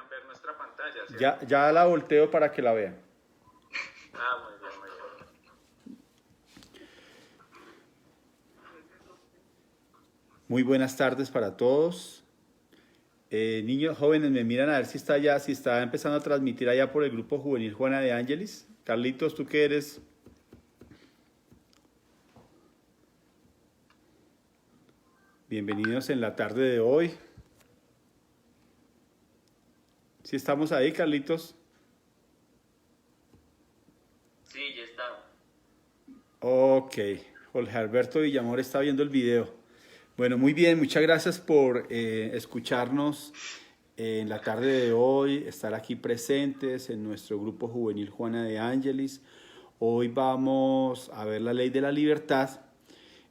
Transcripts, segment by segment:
puedan ver nuestra pantalla, ¿cierto? Ya la volteo para que la vean. Ah, muy bien, muy bien. Muy buenas tardes para todos. Niños jóvenes, me miran a ver si está ya, si está empezando a transmitir allá por el grupo juvenil Juana de Ángelis. Carlitos, ¿tú qué eres? Bienvenidos en la tarde de hoy. ¿Sí estamos ahí, Carlitos? Sí, ya está. Ok, Jorge Alberto Villamor está viendo el video. Bueno, muy bien, muchas gracias por escucharnos en la tarde de hoy, estar aquí presentes en nuestro grupo juvenil Juana de Ángelis. Hoy vamos a ver la ley de la libertad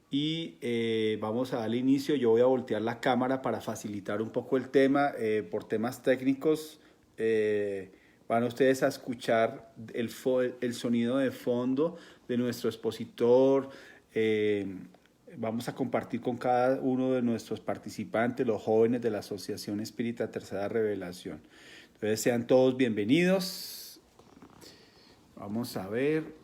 y vamos a darle inicio. Yo voy a voltear la cámara para facilitar un poco el tema. Por temas técnicos van ustedes a escuchar el sonido de fondo de nuestro expositor. Vamos a compartir con cada uno de nuestros participantes, los jóvenes de la Asociación Espírita Tercera Revelación. Entonces sean todos bienvenidos. Vamos a ver.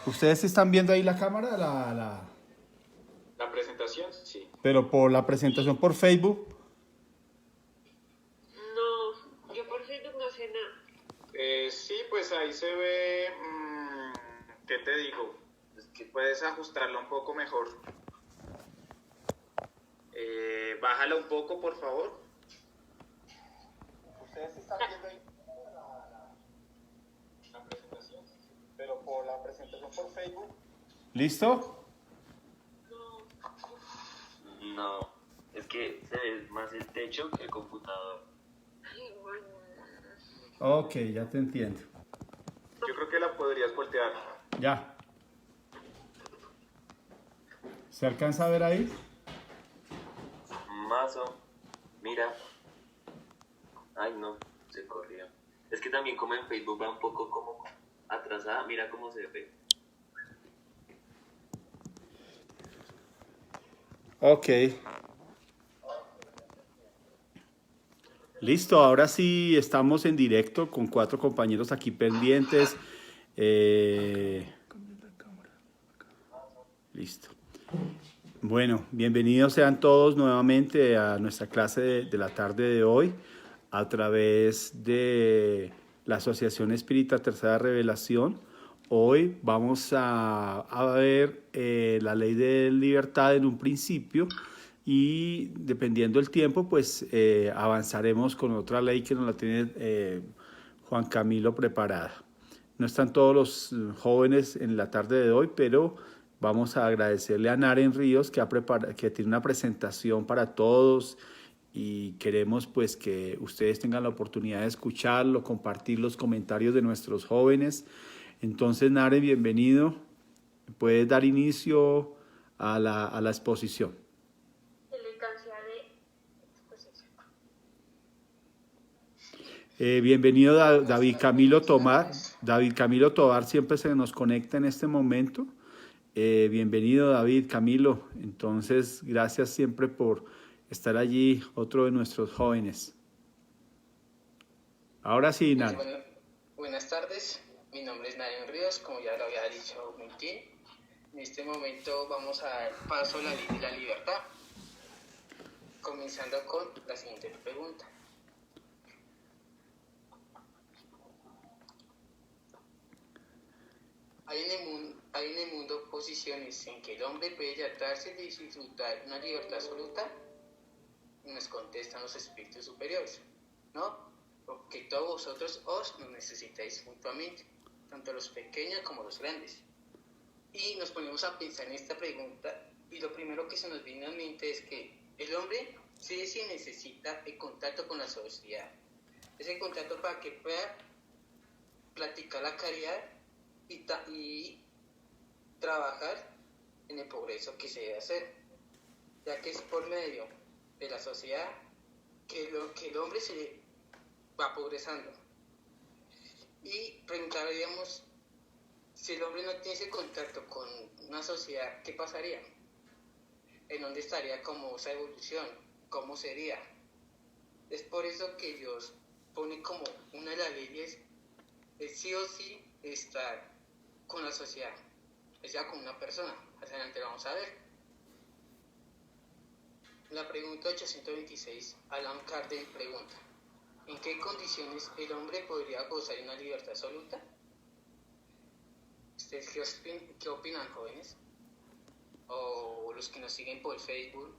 ¿Ustedes están viendo ahí la cámara? La presentación, sí. Pero por la presentación por Facebook. No, yo por Facebook no sé nada. Sí, pues ahí se ve, ¿qué te digo? Es que puedes ajustarla un poco mejor. Bájala un poco, por favor. Ustedes están viendo ahí la presentación, pero por la presentación por Facebook. ¿Listo? No, es que se ve más el techo que el computador. Ay, bueno. Ok, ya te entiendo. Yo creo que la podrías voltear. Ya. ¿Se alcanza a ver ahí? Mazo, mira. Ay, no, se corrió. Es que también como en Facebook va un poco como atrasada, mira cómo se ve. Ok. Listo, ahora sí estamos en directo con 4 compañeros aquí pendientes. Listo. Bueno, bienvenidos sean todos nuevamente a nuestra clase de la tarde de hoy a través de la Asociación Espírita Tercera Revelación. Hoy vamos a ver la ley de libertad en un principio y dependiendo del tiempo, pues avanzaremos con otra ley que nos la tiene Juan Camilo preparada. No están todos los jóvenes en la tarde de hoy, pero vamos a agradecerle a Naren Ríos que tiene una presentación para todos y queremos pues que ustedes tengan la oportunidad de escucharlo, compartir los comentarios de nuestros jóvenes. Entonces, Naren, bienvenido. Puedes dar inicio a la exposición. Elegancia de exposición. Bienvenido David Camilo Tomar. David Camilo Tobar siempre se nos conecta en este momento. Bienvenido David Camilo. Entonces, gracias siempre por estar allí, otro de nuestros jóvenes. Ahora sí, Nan. Buenas tardes, mi nombre es Narion Ríos, como ya lo había dicho Mintín. En este momento vamos a dar paso a la ley de la libertad, comenzando con la siguiente pregunta. Hay en el mundo posiciones en que el hombre puede tratarse de disfrutar una libertad absoluta, y nos contestan los espíritus superiores, ¿no? Porque todos vosotros os nos necesitáis mutuamente, tanto los pequeños como los grandes. Y nos ponemos a pensar en esta pregunta y lo primero que se nos viene a mente es que el hombre sí necesita el contacto con la sociedad. Ese contacto para que pueda practicar la caridad y trabajar en el progreso que se debe hacer, ya que es por medio de la sociedad que el hombre se va progresando. Y preguntaríamos, si el hombre no tiene ese contacto con una sociedad, ¿qué pasaría? ¿En dónde estaría como esa evolución? ¿Cómo sería? Es por eso que Dios pone como una de las leyes es sí o sí estar con la sociedad, o sea, con una persona. Hacia adelante lo vamos a ver. La pregunta 826, Alan Kardec pregunta, ¿en qué condiciones el hombre podría gozar de una libertad absoluta? ¿Ustedes qué opinan, jóvenes? O los que nos siguen por Facebook,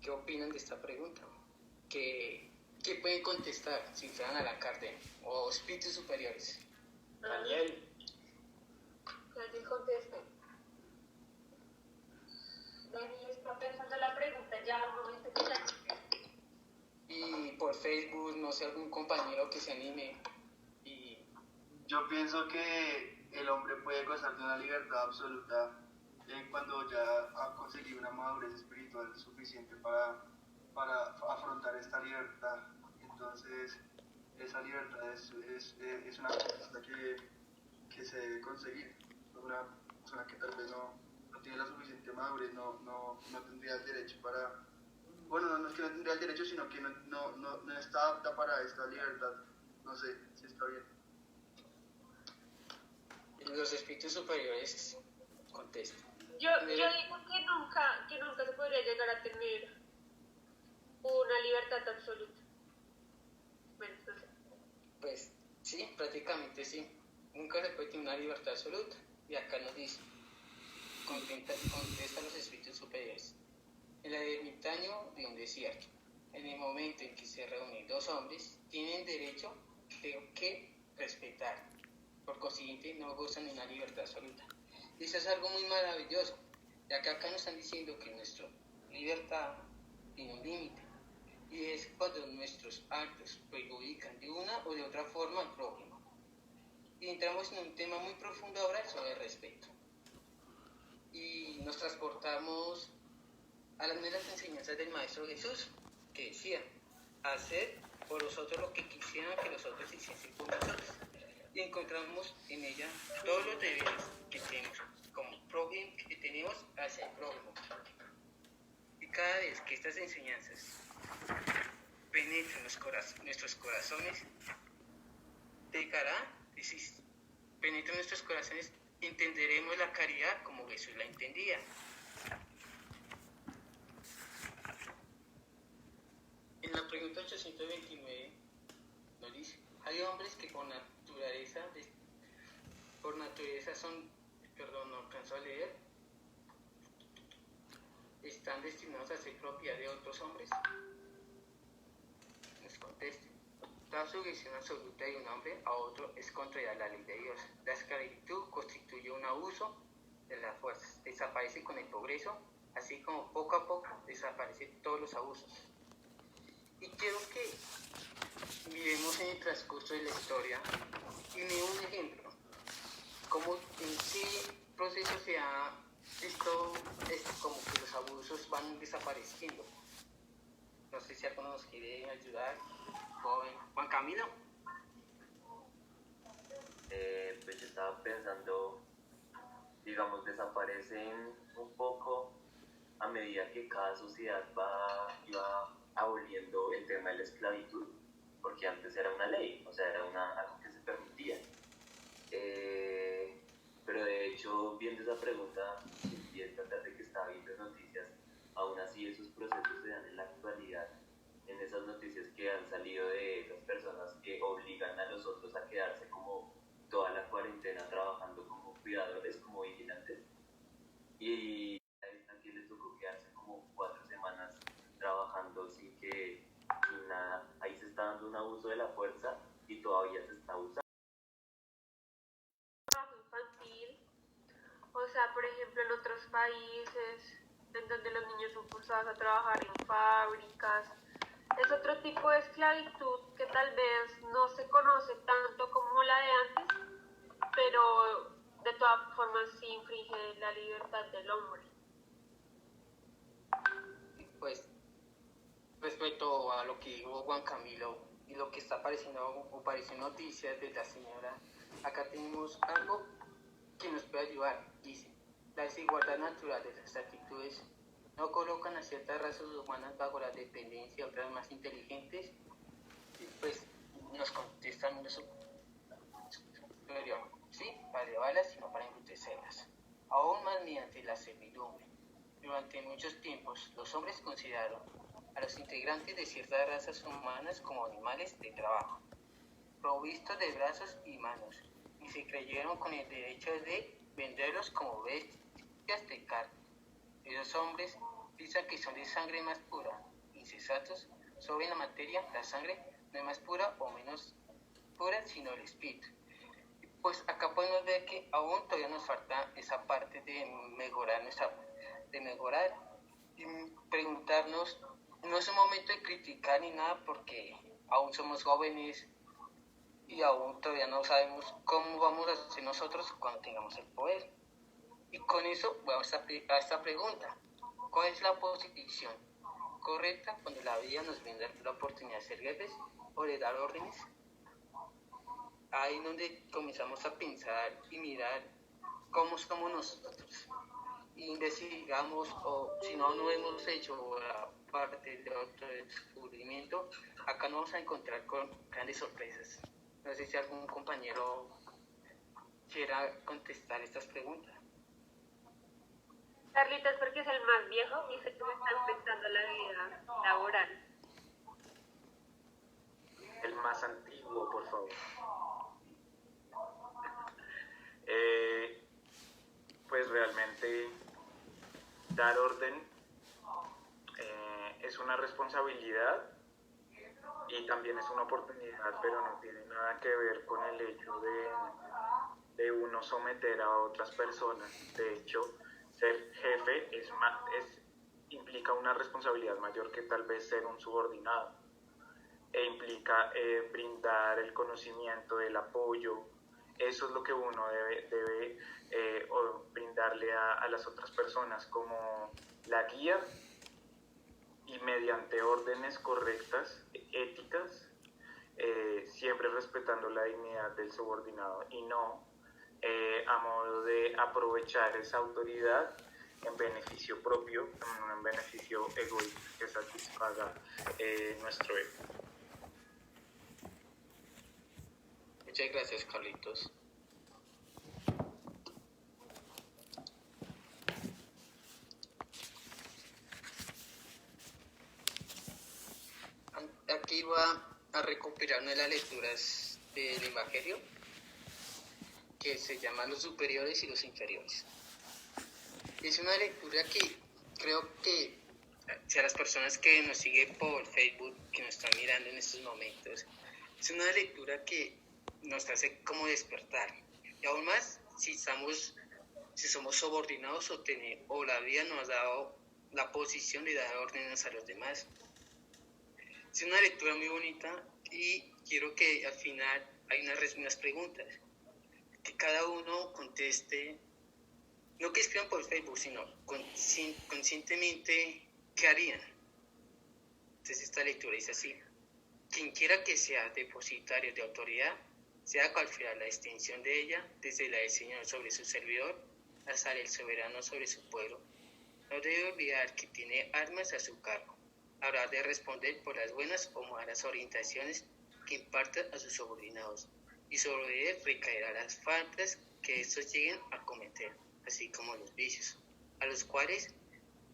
¿qué opinan de esta pregunta? ¿Qué pueden contestar si fueran Alan Kardec o espíritus superiores? Daniel, Nadie contesta. Dani está pensando la pregunta ya, un momento que ya. Y por Facebook, no sé, algún compañero que se anime y Yo pienso que el hombre puede gozar de una libertad absoluta cuando ya ha conseguido una madurez espiritual suficiente para afrontar esta libertad. Entonces, esa libertad es una conquista que se debe conseguir. Una persona que tal vez no tiene la suficiente madurez no tendría el derecho para... Bueno, no es que no tendría el derecho, sino que no está apta para esta libertad. No sé si está bien. los espíritus superiores contestan. Yo digo que nunca se podría llegar a tener una libertad absoluta. Bueno, no sé. Pues sí, prácticamente sí. Nunca se puede tener una libertad absoluta. Y acá nos dice, contesta los espíritus superiores. El ermitaño de un desierto, en el momento en que se reúnen dos hombres, tienen derecho que respetar. Por consiguiente, no gozan de una libertad absoluta. Y eso es algo muy maravilloso, ya que acá nos están diciendo que nuestra libertad tiene un límite. Y es cuando nuestros actos perjudican de una o de otra forma al prójimo. Y entramos en un tema muy profundo ahora sobre el respeto. Y nos transportamos a las meras enseñanzas del Maestro Jesús, que decía, hacer por los otros lo que quisieran que los otros hiciesen por nosotros. Y encontramos en ella todos los deberes que tenemos, como prójimo que tenemos hacia el prójimo. Y cada vez que estas enseñanzas penetren nuestros corazones, penetren nuestros corazones, entenderemos la caridad como Jesús la entendía. En la pregunta 829 nos dice, hay hombres que por naturaleza son, no alcanzo a leer, están destinados a ser propiedad de otros hombres. Nos conteste. Toda sujeción absoluta de un hombre a otro es contraria a la ley de Dios. La esclavitud constituye un abuso de las fuerzas. Desaparece con el progreso, así como poco a poco desaparecen todos los abusos. Y quiero que miremos en el transcurso de la historia y me un ejemplo, cómo en qué proceso se ha visto como que los abusos van desapareciendo. No sé si alguno nos quiere ayudar. Joven Juan Camilo. Pues yo estaba pensando, digamos, desaparecen un poco a medida que cada sociedad iba aboliendo el tema de la esclavitud, porque antes era una ley, o sea, era algo que se permitía. Pero de hecho, viendo esa pregunta y esta tarde que estaba viendo noticias, aún así esos procesos se dan en la actualidad, en esas noticias que han salido de esas personas que obligan a los otros a quedarse como toda la cuarentena trabajando como cuidadores, como vigilantes, y a esta que les tocó quedarse como 4 semanas trabajando sin nada. Ahí se está dando un abuso de la fuerza y todavía se está usando. Trabajo infantil, o sea, por ejemplo, en otros países en donde los niños son forzados a trabajar en fábricas, es otro tipo de esclavitud que tal vez no se conoce tanto como la de antes, pero de todas formas sí infringe la libertad del hombre. Pues respecto a lo que dijo Juan Camilo y lo que está apareciendo o apareció en noticias de la señora, acá tenemos algo que nos puede ayudar. Dice, la desigualdad natural de las actitudes no colocan a ciertas razas humanas bajo la dependencia de otras más inteligentes. Y pues nos contestan uno superior, sí, para elevarlas sino para embrutecerlas. Aún más mediante la servidumbre. Durante muchos tiempos, los hombres consideraron a los integrantes de ciertas razas humanas como animales de trabajo, provistos de brazos y manos, y se creyeron con el derecho de venderlos como bestias de carne. Esos hombres piensan que son de sangre más pura, insensatos sobre la materia. La sangre no es más pura o menos pura, sino el espíritu. Pues acá podemos ver que aún todavía nos falta esa parte de mejorar y preguntarnos. No es un momento de criticar ni nada porque aún somos jóvenes y aún todavía no sabemos cómo vamos a hacer nosotros cuando tengamos el poder. Y con eso vamos a esta pregunta. ¿Cuál es la posición correcta cuando la vida nos brinda la oportunidad de ser jefes o de dar órdenes? Ahí es donde comenzamos a pensar y mirar cómo somos nosotros. Y investigamos, o si no hemos hecho la parte de otro descubrimiento, acá nos vamos a encontrar con grandes sorpresas. No sé si algún compañero quiera contestar estas preguntas. Carlitos, porque es el más viejo y sé que me está enfrentando la vida laboral. El más antiguo, por favor. Pues realmente dar orden es una responsabilidad y también es una oportunidad, pero no tiene nada que ver con el hecho de uno someter a otras personas. De hecho, ser jefe implica una responsabilidad mayor que tal vez ser un subordinado, e implica brindar el conocimiento, el apoyo. Eso es lo que uno debe brindarle a las otras personas, como la guía, y mediante órdenes correctas, éticas, siempre respetando la dignidad del subordinado y no a modo de aprovechar esa autoridad en beneficio propio, en beneficio egoísta que satisfaga nuestro ego. Muchas gracias, Carlitos. Aquí va a recopilar una de las lecturas del Evangelio que se llama Los superiores y los inferiores. Es una lectura que creo que si a las personas que nos siguen por Facebook, que nos están mirando en estos momentos, es una lectura que nos hace como despertar. Y aún más si somos subordinados o la vida nos ha dado la posición de dar órdenes a los demás. Es una lectura muy bonita y quiero que al final hay unas preguntas que cada uno conteste, no que escriban por Facebook, sino conscientemente qué harían. Entonces esta lectura dice así: quien quiera que sea depositario de autoridad, sea cual fuera la extensión de ella, desde la del Señor sobre su servidor hasta el soberano sobre su pueblo, no debe olvidar que tiene armas a su cargo. Habrá de responder por las buenas o malas orientaciones que imparta a sus subordinados, y sobre él recaerán las faltas que estos lleguen a cometer, así como los vicios, a los cuales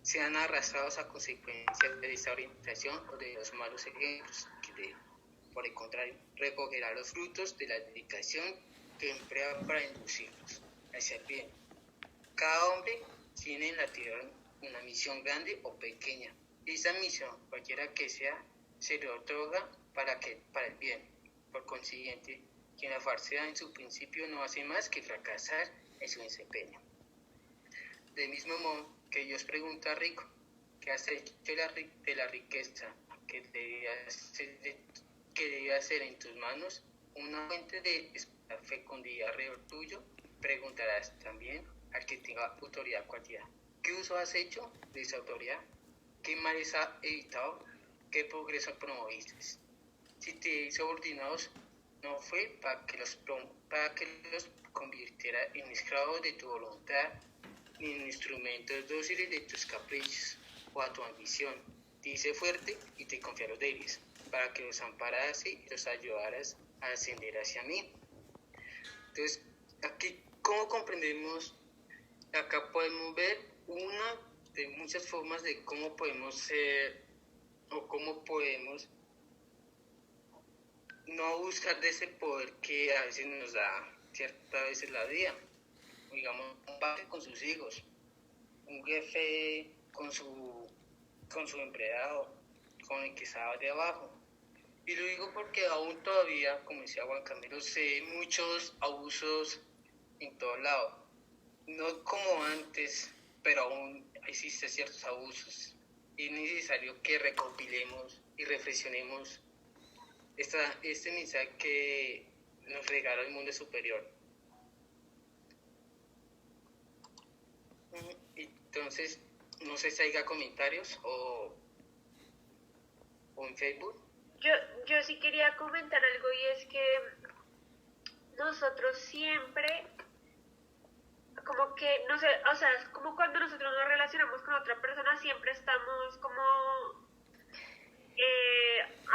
sean arrastrados a consecuencia de esta orientación o de los malos ejemplos que por el contrario, recogerá los frutos de la dedicación que emplea para inducirlos a hacer bien. Cada hombre tiene en la tierra una misión grande o pequeña. Esa misión, cualquiera que sea, se le otorga para el bien. Por consiguiente, quien la falsea en su principio no hace más que fracasar en su desempeño. Del mismo modo que Dios pregunta a rico, ¿qué has hecho de la riqueza que debía ser en tus manos una fuente de fecundidad alrededor tuyo? Preguntarás también al que tenga autoridad cualquiera. ¿Qué uso has hecho de esa autoridad? ¿Qué males has evitado? ¿Qué progreso promoviste? Si te subordinados, no fue para que los convirtiera en esclavos de tu voluntad, ni en instrumentos dóciles de tus caprichos o a tu ambición. Te hice fuerte y te confié a los débiles, para que los amparase y los ayudaras a ascender hacia mí. Entonces, aquí, ¿cómo comprendemos? Acá podemos ver una de muchas formas de cómo podemos ser o cómo podemos no buscar de ese poder que a veces nos da ciertas veces la vida. Digamos, un padre con sus hijos, un jefe con su empleado, con el que estaba de abajo. Y lo digo porque aún todavía, como decía Juan Camilo, sé muchos abusos en todo lado. No como antes, pero aún existen ciertos abusos. Y es necesario que recopilemos y reflexionemos este mensaje que nos regala el mundo superior. Entonces, no sé si haya comentarios o en Facebook. Yo sí quería comentar algo y es que nosotros siempre, como que, no sé, o sea, es como cuando nosotros nos relacionamos con otra persona, siempre estamos como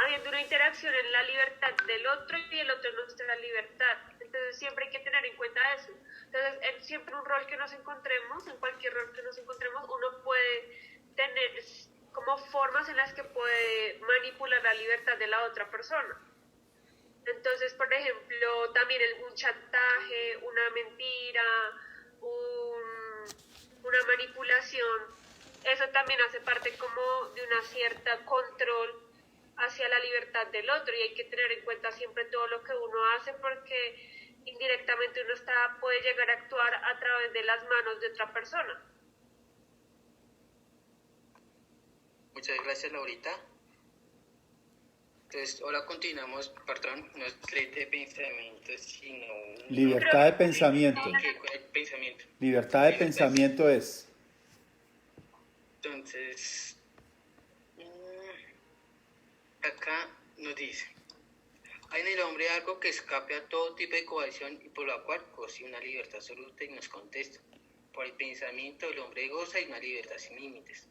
habiendo una interacción en la libertad del otro y el otro en nuestra libertad. Entonces siempre hay que tener en cuenta eso. Entonces, siempre un rol que nos encontremos, en cualquier rol que nos encontremos, uno puede tener como formas en las que puede manipular la libertad de la otra persona. Entonces, por ejemplo, también un chantaje, una mentira, una manipulación, eso también hace parte como de una cierta control hacia la libertad del otro, y hay que tener en cuenta siempre todo lo que uno hace, porque indirectamente uno puede llegar a actuar a través de las manos de otra persona. Muchas gracias, Laurita. Entonces, ahora continuamos, perdón, no es ley de pensamiento, sino... Libertad de pensamiento. Pensamiento. Libertad de pensamiento es... Entonces, acá nos dice, hay en el hombre algo que escape a todo tipo de coacción y por la cual goza una libertad absoluta, y nos contesta. Por el pensamiento el hombre goza de una libertad sin límites,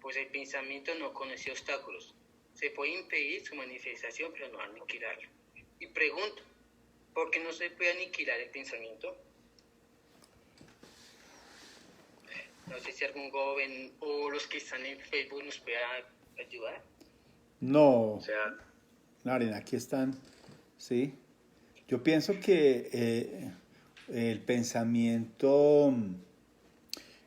pues el pensamiento no conoce obstáculos. Se puede impedir su manifestación, pero no aniquilarlo. Y pregunto, ¿por qué no se puede aniquilar el pensamiento? No sé si algún joven o los que están en Facebook nos pueda ayudar. No, O sea, Karen, aquí están, ¿sí? Yo pienso que el pensamiento,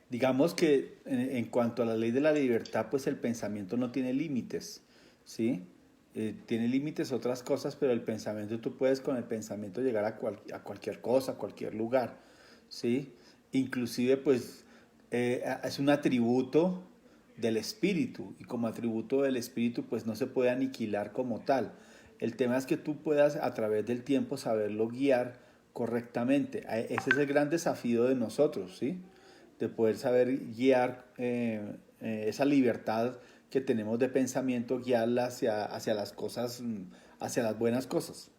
digamos que en cuanto a la ley de la libertad, pues el pensamiento no tiene límites, ¿sí? Tiene límites otras cosas, pero el pensamiento, tú puedes con el pensamiento llegar a cualquier cosa, a cualquier lugar, ¿sí? Inclusive, pues, es un atributo del espíritu, y como atributo del espíritu, pues no se puede aniquilar como tal. El tema es que tú puedas a través del tiempo saberlo guiar correctamente. Ese es el gran desafío de nosotros, ¿sí? De poder saber guiar esa libertad que tenemos de pensamiento, guiarla hacia las cosas, hacia las buenas cosas.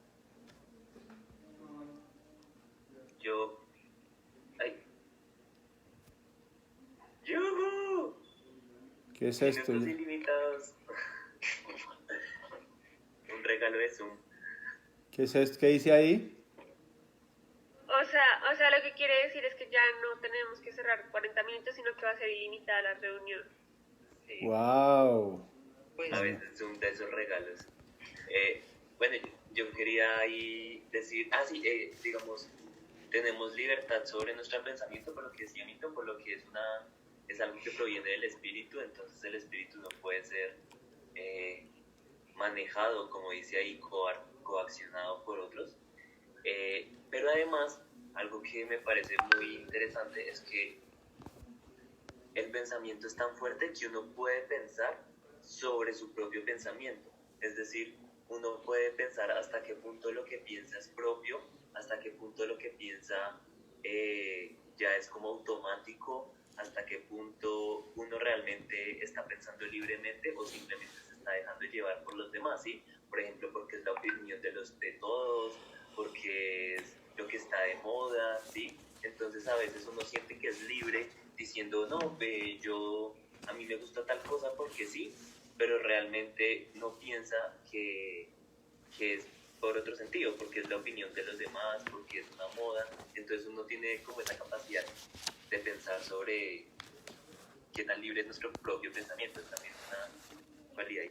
¡Yuhu! ¿Qué es esto? Minutos ilimitados. Un regalo de Zoom. ¿Qué es esto? ¿Qué dice ahí? O sea, lo que quiere decir es que ya no tenemos que cerrar 40 minutos, sino que va a ser ilimitada la reunión. Sí. ¡Wow! Pues, A veces Zoom da esos regalos. Bueno, yo quería ahí decir, digamos, tenemos libertad sobre nuestro pensamiento, por lo que decía Milton, por lo que es algo que proviene del espíritu. Entonces el espíritu no puede ser manejado, como dice ahí, coaccionado por otros. Pero además, algo que me parece muy interesante es que el pensamiento es tan fuerte que uno puede pensar sobre su propio pensamiento. Es decir, uno puede pensar hasta qué punto lo que piensa es propio, hasta qué punto lo que piensa ya es como automático, hasta qué punto uno realmente está pensando libremente o simplemente se está dejando llevar por los demás, ¿sí? Por ejemplo, porque es la opinión de todos, porque es lo que está de moda, ¿sí? Entonces a veces uno siente que es libre diciendo, no, a mí me gusta tal cosa porque sí, pero realmente no piensa que es por otro sentido, porque es la opinión de los demás, porque es una moda. Entonces uno tiene como esa capacidad de pensar sobre qué tan libre es nuestro propio pensamiento, es también una cualidad.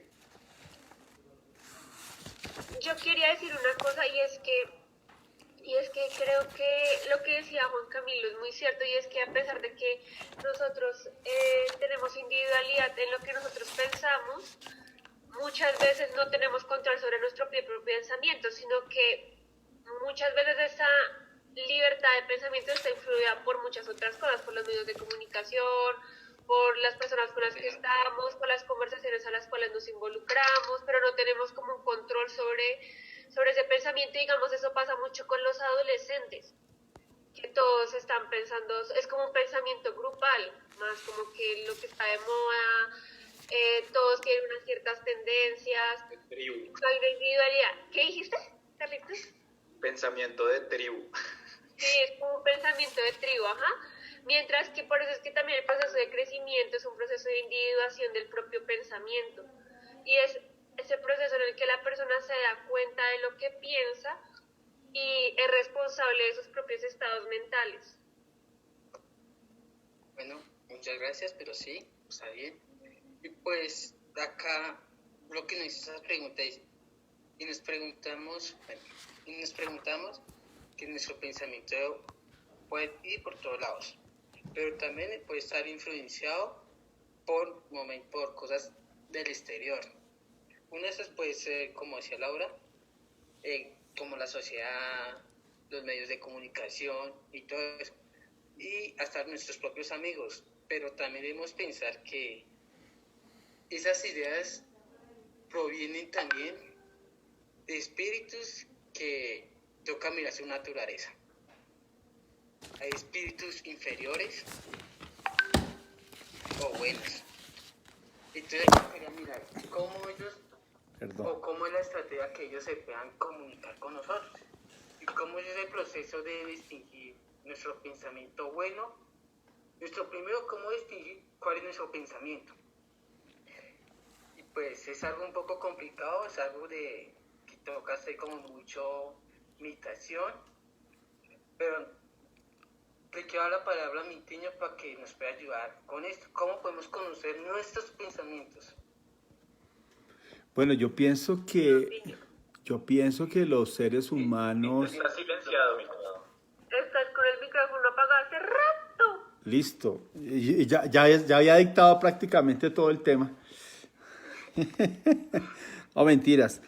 Yo quería decir una cosa y es que creo que lo que decía Juan Camilo es muy cierto, y es que a pesar de que nosotros tenemos individualidad en lo que nosotros pensamos, muchas veces no tenemos control sobre nuestro propio pensamiento, sino que muchas veces esa libertad de pensamiento está influida por muchas otras cosas, por los medios de comunicación, por las personas con las que estamos, por las conversaciones a las cuales nos involucramos, pero no tenemos como un control sobre ese pensamiento. Digamos, eso pasa mucho con los adolescentes, que todos están pensando, es como un pensamiento grupal, más como que lo que está de moda, todos tienen unas ciertas tendencias, Tribu. hay una individualidad. ¿Qué dijiste, Carlitos? Pensamiento de tribu. Sí, es como un pensamiento de tribu, ajá. Mientras que por eso es que también el proceso de crecimiento es un proceso de individuación del propio pensamiento. Y es ese proceso en el que la persona se da cuenta de lo que piensa y es responsable de sus propios estados mentales. Bueno, muchas gracias, pero sí, está bien. Y pues acá lo que nos hizo esa pregunta es, y nos preguntamos que nuestro pensamiento puede ir por todos lados, pero también puede estar influenciado por cosas del exterior. Una de esas puede ser, como decía Laura, como la sociedad, los medios de comunicación y todo eso, y hasta nuestros propios amigos, pero también debemos pensar que esas ideas provienen también de espíritus que toca mirar su naturaleza. Hay espíritus inferiores o buenos. Entonces quería mirar cómo ellos o cómo es la estrategia que ellos se puedan comunicar con nosotros y cómo es el proceso de distinguir nuestro pensamiento bueno. Cómo distinguir cuál es nuestro pensamiento. Y pues es algo un poco complicado, es algo que toca hacer como mucho meditación, pero le quiero dar la palabra a mi niño para que nos pueda ayudar con esto. ¿Cómo podemos conocer nuestros pensamientos? Bueno, yo pienso que los seres humanos... Está silenciado, mi cuidado. Estás con el micrófono apagado hace rato. Listo, y ya había dictado prácticamente todo el tema. No, mentiras.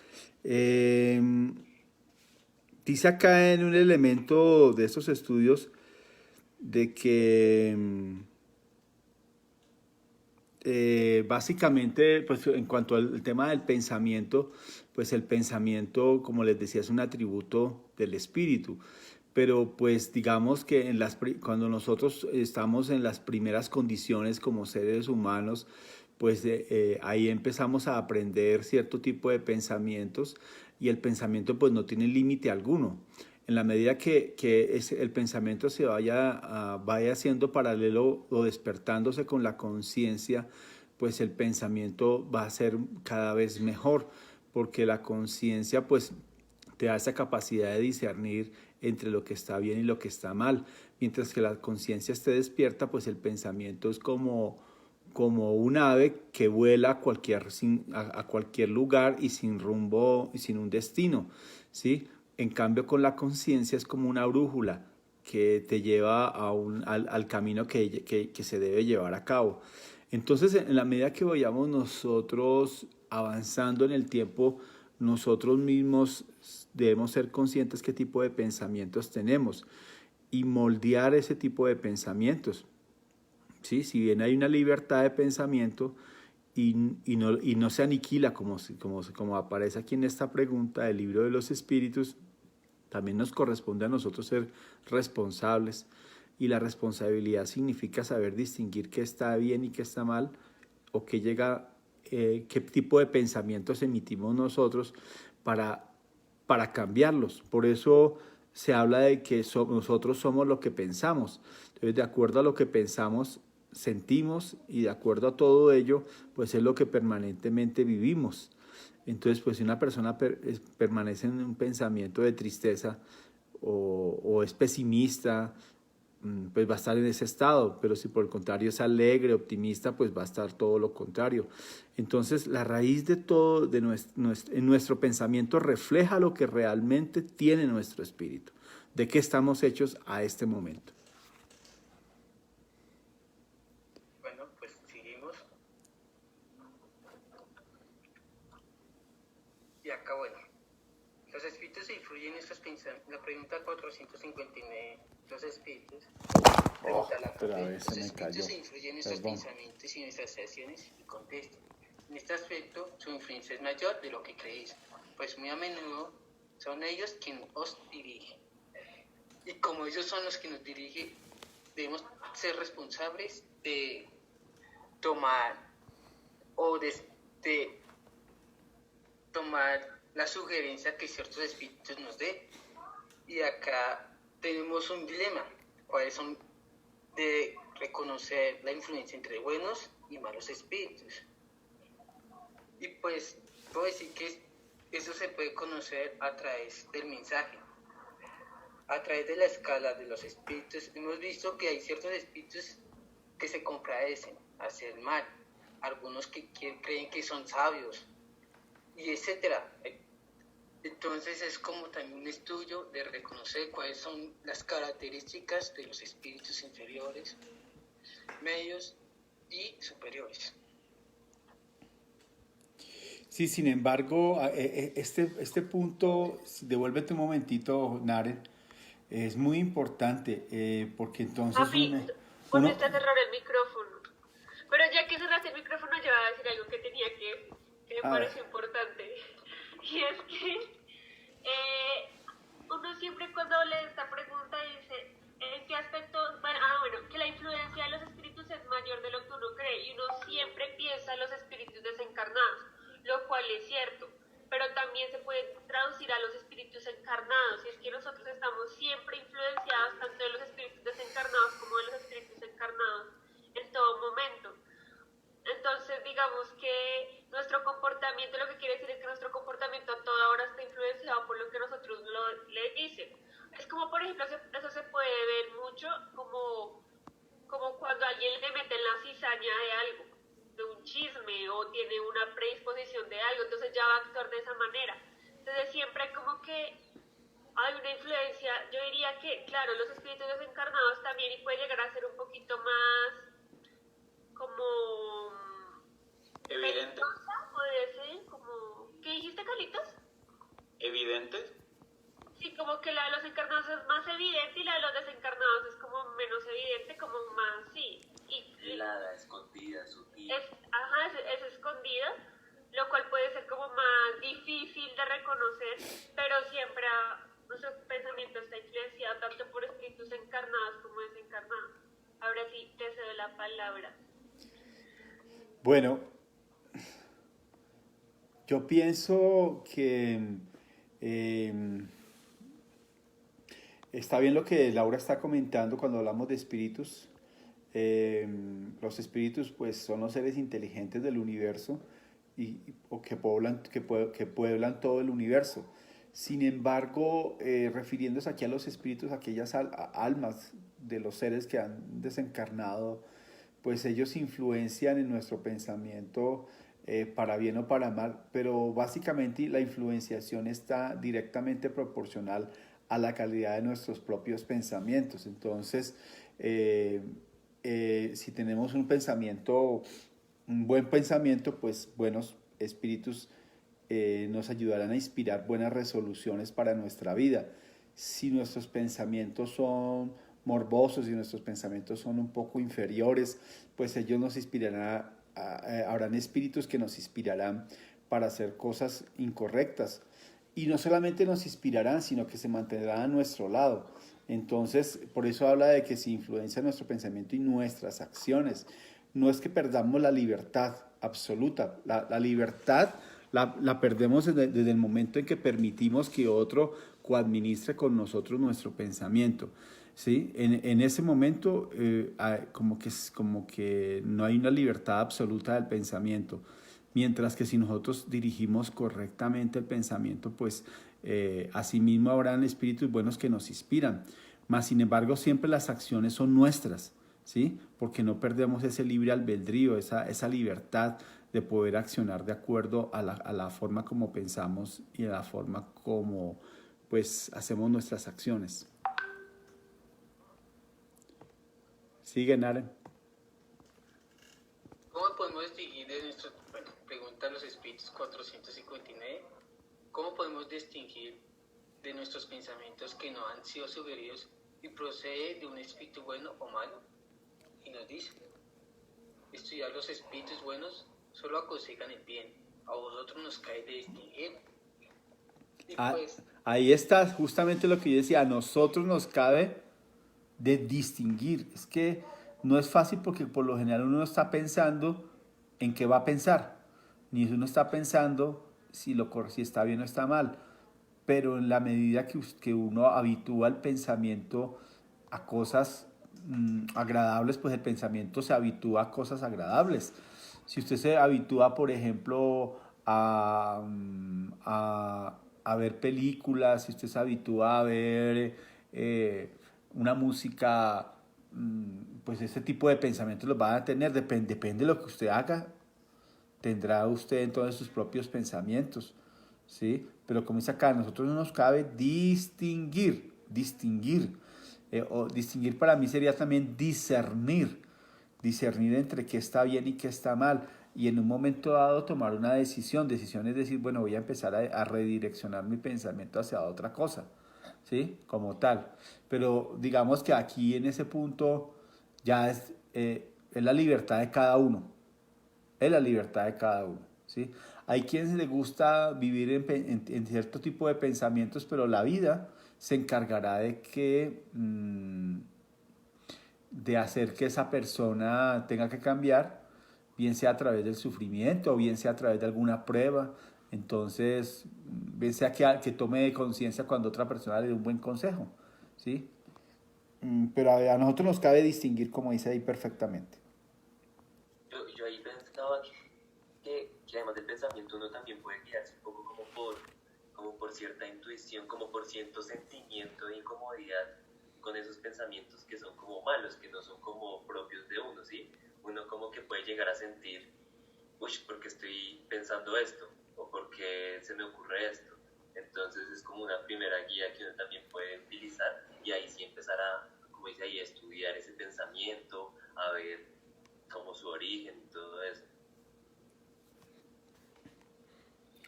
Dice acá en un elemento de estos estudios de que básicamente, pues en cuanto al tema del pensamiento, pues el pensamiento, como les decía, es un atributo del espíritu. Pero pues digamos que cuando nosotros estamos en las primeras condiciones como seres humanos, pues ahí empezamos a aprender cierto tipo de pensamientos, y el pensamiento pues no tiene límite alguno. En la medida que el pensamiento se vaya siendo paralelo o despertándose con la conciencia, pues el pensamiento va a ser cada vez mejor, porque la conciencia pues te da esa capacidad de discernir entre lo que está bien y lo que está mal. Mientras que la conciencia esté despierta, pues el pensamiento es como un ave que vuela a cualquier lugar y sin rumbo y sin un destino, ¿sí? En cambio, con la conciencia es como una brújula que te lleva al camino que se debe llevar a cabo. Entonces, en la medida que vayamos nosotros avanzando en el tiempo, nosotros mismos debemos ser conscientes qué tipo de pensamientos tenemos y moldear ese tipo de pensamientos. ¿Sí? Si bien hay una libertad de pensamiento y no se aniquila como aparece aquí en esta pregunta del libro de los espíritus, también nos corresponde a nosotros ser responsables. Y la responsabilidad significa saber distinguir qué está bien y qué está mal, o qué tipo de pensamientos emitimos nosotros para cambiarlos. Por eso se habla de que nosotros somos lo que pensamos. Entonces, de acuerdo a lo que pensamos, sentimos, y de acuerdo a todo ello, pues es lo que permanentemente vivimos. Entonces, pues si una persona permanece en un pensamiento de tristeza o es pesimista, pues va a estar en ese estado, pero si por el contrario es alegre, optimista, pues va a estar todo lo contrario. Entonces, la raíz de todo en nuestro pensamiento refleja lo que realmente tiene nuestro espíritu, de qué estamos hechos a este momento. Bueno, pues seguimos. Y acá, bueno, los espíritus influyen en estos pensamientos. La pregunta 459, los espíritus. Pero a veces los me cayó. espíritus influyen en nuestros pensamientos y nuestras acciones, y contesta. En este aspecto, su influencia es mayor de lo que creéis, pues muy a menudo son ellos quienes os dirigen. Y como ellos son los que nos dirigen, debemos ser responsables de tomar tomar la sugerencia que ciertos espíritus nos den. Y acá tenemos un dilema, cuáles son de reconocer la influencia entre buenos y malos espíritus. Y pues puedo decir que eso se puede conocer a través del mensaje. A través de la escala de los espíritus hemos visto que hay ciertos espíritus que se compadecen hacia el mal, algunos que creen que son sabios, y etcétera. Entonces es como también un estudio de reconocer cuáles son las características de los espíritus inferiores, medios y superiores. Sí, sin embargo, este punto, devuélvete un momentito, Naren, es muy importante, porque entonces volviste a cerrar el micrófono. Pero ya que cerraste el micrófono, yo iba a decir algo que tenía que me pareció importante. Y es que uno siempre cuando lee esta pregunta dice, ¿en qué aspecto? Bueno, que la influencia de los espíritus es mayor de lo que uno cree, y uno siempre piensa en los espíritus desencarnados, lo cual es cierto, pero también se puede traducir a los espíritus encarnados, y es que nosotros estamos siempre influenciados tanto de los espíritus desencarnados como de los espíritus encarnados en todo momento. Entonces, digamos que nuestro comportamiento, lo que quiere decir es que nuestro comportamiento a toda hora está influenciado por lo que nosotros le dicen. Es como, por ejemplo, eso se puede ver mucho como cuando alguien le mete en la cizaña de algo, de un chisme, o tiene una predisposición de algo, entonces ya va a actuar de esa manera. Entonces siempre como que hay una influencia, yo diría que, claro, los espíritus desencarnados también, y puede llegar a ser un poquito más como evidente. Puede ser como, ¿qué dijiste, Carlitos? ¿Evidente? Sí, como que la de los encarnados es más evidente y la de los desencarnados es como menos evidente, como más, sí. Velada, escondida, sutil. Es escondida, lo cual puede ser como más difícil de reconocer, pero siempre nuestro pensamiento está influenciado tanto por espíritus encarnados como desencarnados. Ahora sí, te cedo la palabra. Bueno, yo pienso que está bien lo que Laura está comentando cuando hablamos de espíritus. Los espíritus pues son los seres inteligentes del universo o que pueblan todo el universo. Sin embargo, refiriéndose aquí a los espíritus, aquellas almas de los seres que han desencarnado, pues ellos influencian en nuestro pensamiento para bien o para mal, pero básicamente la influenciación está directamente proporcional a la calidad de nuestros propios pensamientos. Entonces, si tenemos un buen pensamiento, pues buenos espíritus nos ayudarán a inspirar buenas resoluciones para nuestra vida. Si nuestros pensamientos son morbosos y nuestros pensamientos son un poco inferiores, pues ellos nos inspirarán, habrán espíritus que nos inspirarán para hacer cosas incorrectas. y no solamente nos inspirarán, sino que se mantendrán a nuestro lado. Entonces, por eso habla de que se influencia nuestro pensamiento y nuestras acciones. No es que perdamos la libertad absoluta. La libertad la perdemos desde el momento en que permitimos que otro coadministre con nosotros nuestro pensamiento. ¿Sí? En ese momento como que no hay una libertad absoluta del pensamiento. Mientras que si nosotros dirigimos correctamente el pensamiento, pues asimismo habrán espíritus buenos que nos inspiran. Mas, sin embargo, siempre las acciones son nuestras, ¿sí? Porque no perdemos ese libre albedrío, esa libertad de poder accionar de acuerdo a la forma como pensamos y a la forma como pues hacemos nuestras acciones. Sigue, Naren. ¿Cómo podemos distinguir de nuestros, bueno, pregunta los espíritus 459, cómo podemos distinguir de nuestros pensamientos que no han sido sugeridos y procede de un espíritu bueno o malo? Y nos dice, estudiar los espíritus buenos solo aconsejan el bien, a vosotros nos cae de distinguir. Y pues, ahí está justamente lo que yo decía, a nosotros nos cabe de distinguir. Es que no es fácil porque por lo general uno está pensando en qué va a pensar, ni uno está pensando si está bien o está mal, pero en la medida que uno habitúa el pensamiento a cosas agradables, pues el pensamiento se habitúa a cosas agradables. Si usted se habitúa, por ejemplo, a ver películas, si usted se habitúa a ver una música, pues ese tipo de pensamientos los va a tener, depende de lo que usted haga, tendrá usted entonces sus propios pensamientos, ¿sí? Pero como dice acá, a nosotros no nos cabe distinguir, o distinguir para mí sería también discernir entre qué está bien y qué está mal, y en un momento dado tomar una decisión es decir, bueno, voy a empezar a redireccionar mi pensamiento hacia otra cosa, ¿sí? Como tal. Pero digamos que aquí en ese punto ya es la libertad de cada uno, ¿sí? Hay quienes les gusta vivir en cierto tipo de pensamientos, pero la vida se encargará de hacer que esa persona tenga que cambiar, bien sea a través del sufrimiento o bien sea a través de alguna prueba. Entonces, bien sea que tome conciencia cuando otra persona le dé un buen consejo, ¿sí? Pero a nosotros nos cabe distinguir, como dice ahí perfectamente. Yo ahí pensaba que además del pensamiento uno también puede guiarse un poco como por cierta intuición, como por cierto sentimiento de incomodidad con esos pensamientos que son como malos, que no son como propios de uno, ¿sí? Uno como que puede llegar a sentir, uy, ¿por qué estoy pensando esto? ¿O por qué se me ocurre esto? Entonces es como una primera guía que uno también puede utilizar y ahí sí empezar a, como dice ahí, estudiar ese pensamiento, a ver como su origen y todo eso.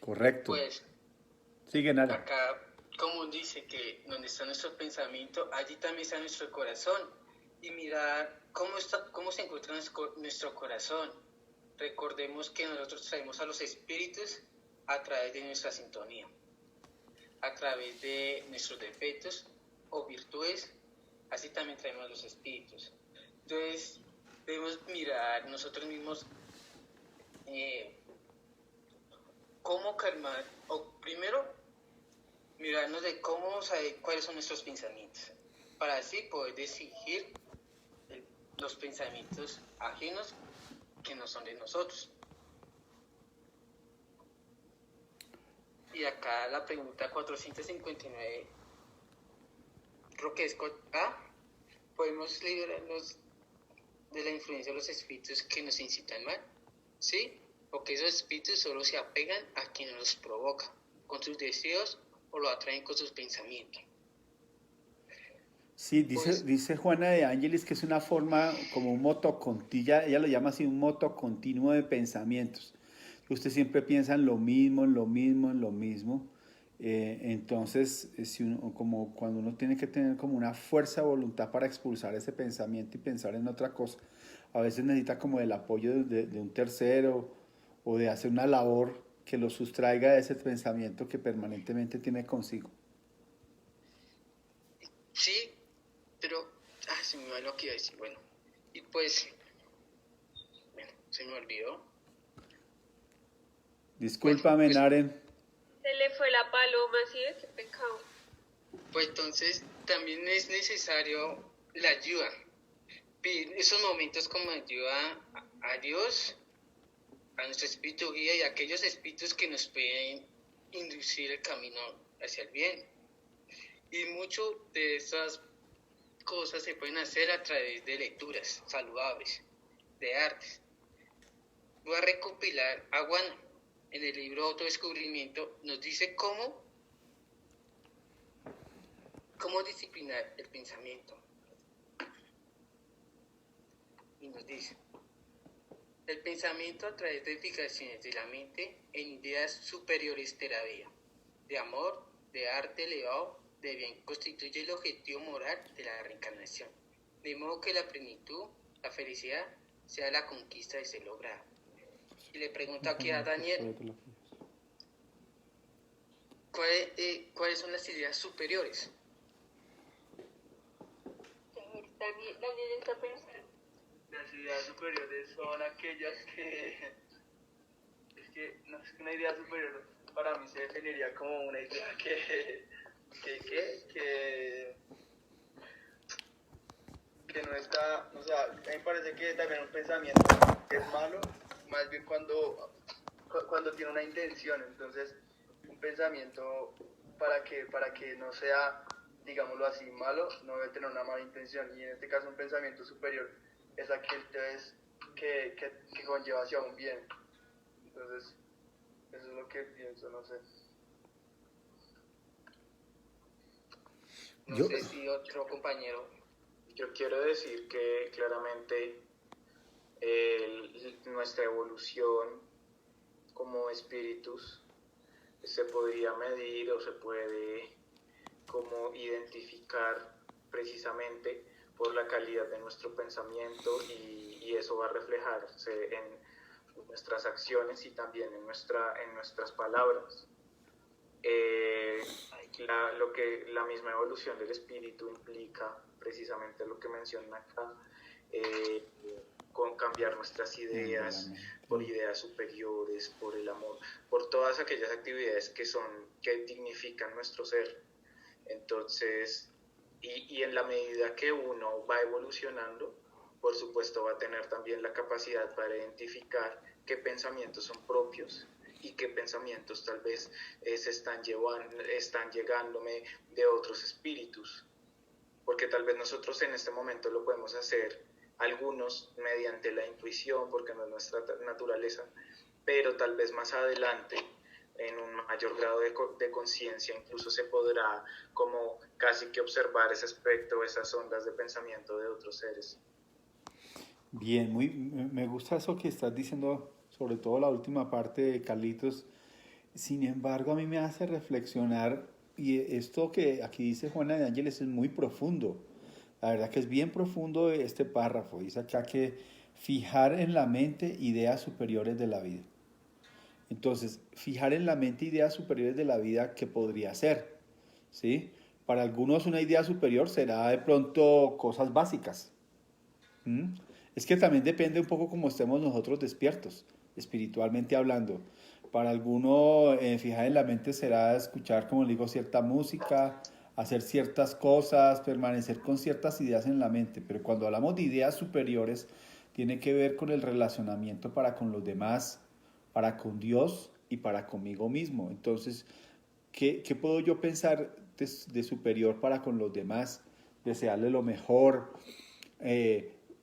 Correcto. pues, Sigue, Nara. acá, como dice que donde está nuestro pensamiento, allí también está nuestro corazón. Y mirar cómo se encuentra nuestro corazón. Recordemos que nosotros traemos a los espíritus a través de nuestra sintonía, a través de nuestros defectos o virtudes, así también traemos a los espíritus. Entonces, debemos mirar nosotros mismos cómo calmar, o primero, mirarnos de cómo saber cuáles son nuestros pensamientos, para así poder distinguir los pensamientos ajenos que no son de nosotros. Y acá la pregunta 459, creo que es ¿podemos liberarnos de la influencia de los espíritus que nos incitan mal? ¿Sí? Porque esos espíritus solo se apegan a quien los provoca con sus deseos o lo atraen con sus pensamientos. Sí, dice Juana de Ángeles que es una forma como un motocontinuo, ella lo llama así, un motocontinuo de pensamientos. Usted siempre piensa en lo mismo. Entonces, como cuando uno tiene que tener como una fuerza de voluntad para expulsar ese pensamiento y pensar en otra cosa, a veces necesita como el apoyo de un tercero o de hacer una labor que lo sustraiga de ese pensamiento que permanentemente tiene consigo. Sí, pero se me va lo que iba a decir. Bueno, y pues, bueno, se me olvidó. Discúlpame, Bueno, pues, Naren. Se le fue la paloma, ¿sí? Qué pecado. Pues entonces también es necesario la ayuda. Pedir esos momentos como ayuda a Dios, a nuestro espíritu guía y a aquellos espíritus que nos pueden inducir el camino hacia el bien. Y mucho de estas cosas se pueden hacer a través de lecturas saludables, de artes. Voy a recopilar a Juan en el libro Autodescubrimiento, nos dice cómo disciplinar el pensamiento. Y nos dice, el pensamiento a través de fijaciones de la mente en ideas superiores de la vida, de amor, de arte elevado, de bien, constituye el objetivo moral de la reencarnación, de modo que la plenitud, la felicidad, sea la conquista de ser lograda. Y le pregunto aquí a Daniel, ¿cuáles son las ideas superiores? Daniel está pensando. Las ideas superiores son aquellas que... Es que una idea superior para mí se definiría como una idea que no está... O sea, a mí me parece que también un pensamiento es malo, más bien cuando tiene una intención. Entonces, un pensamiento para que no sea, digámoslo así, malo, no debe tener una mala intención. Y en este caso un pensamiento superior es aquel que conlleva hacia un bien. Entonces, eso es lo que pienso, no sé. No sé si otro compañero. Yo quiero decir que claramente nuestra evolución como espíritus se podría medir o se puede como identificar precisamente por la calidad de nuestro pensamiento y eso va a reflejarse en nuestras acciones y también en nuestras palabras. La misma evolución del espíritu implica precisamente lo que menciona acá, con cambiar nuestras ideas por ideas superiores, por el amor, por todas aquellas actividades que dignifican nuestro ser. Entonces, y en la medida que uno va evolucionando, por supuesto va a tener también la capacidad para identificar qué pensamientos son propios y qué pensamientos tal vez están llegándome de otros espíritus, porque tal vez nosotros en este momento lo podemos hacer, algunos mediante la intuición, porque no es nuestra naturaleza, pero tal vez más adelante, en un mayor grado de conciencia, incluso se podrá como casi que observar ese aspecto, esas ondas de pensamiento de otros seres. Bien, me gusta eso que estás diciendo, sobre todo la última parte de Carlitos. Sin embargo, a mí me hace reflexionar, y esto que aquí dice Juana de Ángeles es muy profundo. La verdad que es bien profundo este párrafo. Dice acá que fijar en la mente ideas superiores de la vida. Entonces, fijar en la mente ideas superiores de la vida, ¿qué podría ser? ¿Sí? Para algunos una idea superior será de pronto cosas básicas. Es que también depende un poco cómo estemos nosotros despiertos, espiritualmente hablando. Para algunos, fijar en la mente será escuchar, como le digo, cierta música, hacer ciertas cosas, permanecer con ciertas ideas en la mente. Pero cuando hablamos de ideas superiores, tiene que ver con el relacionamiento para con los demás, para con Dios y para conmigo mismo. Entonces, ¿qué puedo yo pensar de superior para con los demás? Desearle lo mejor,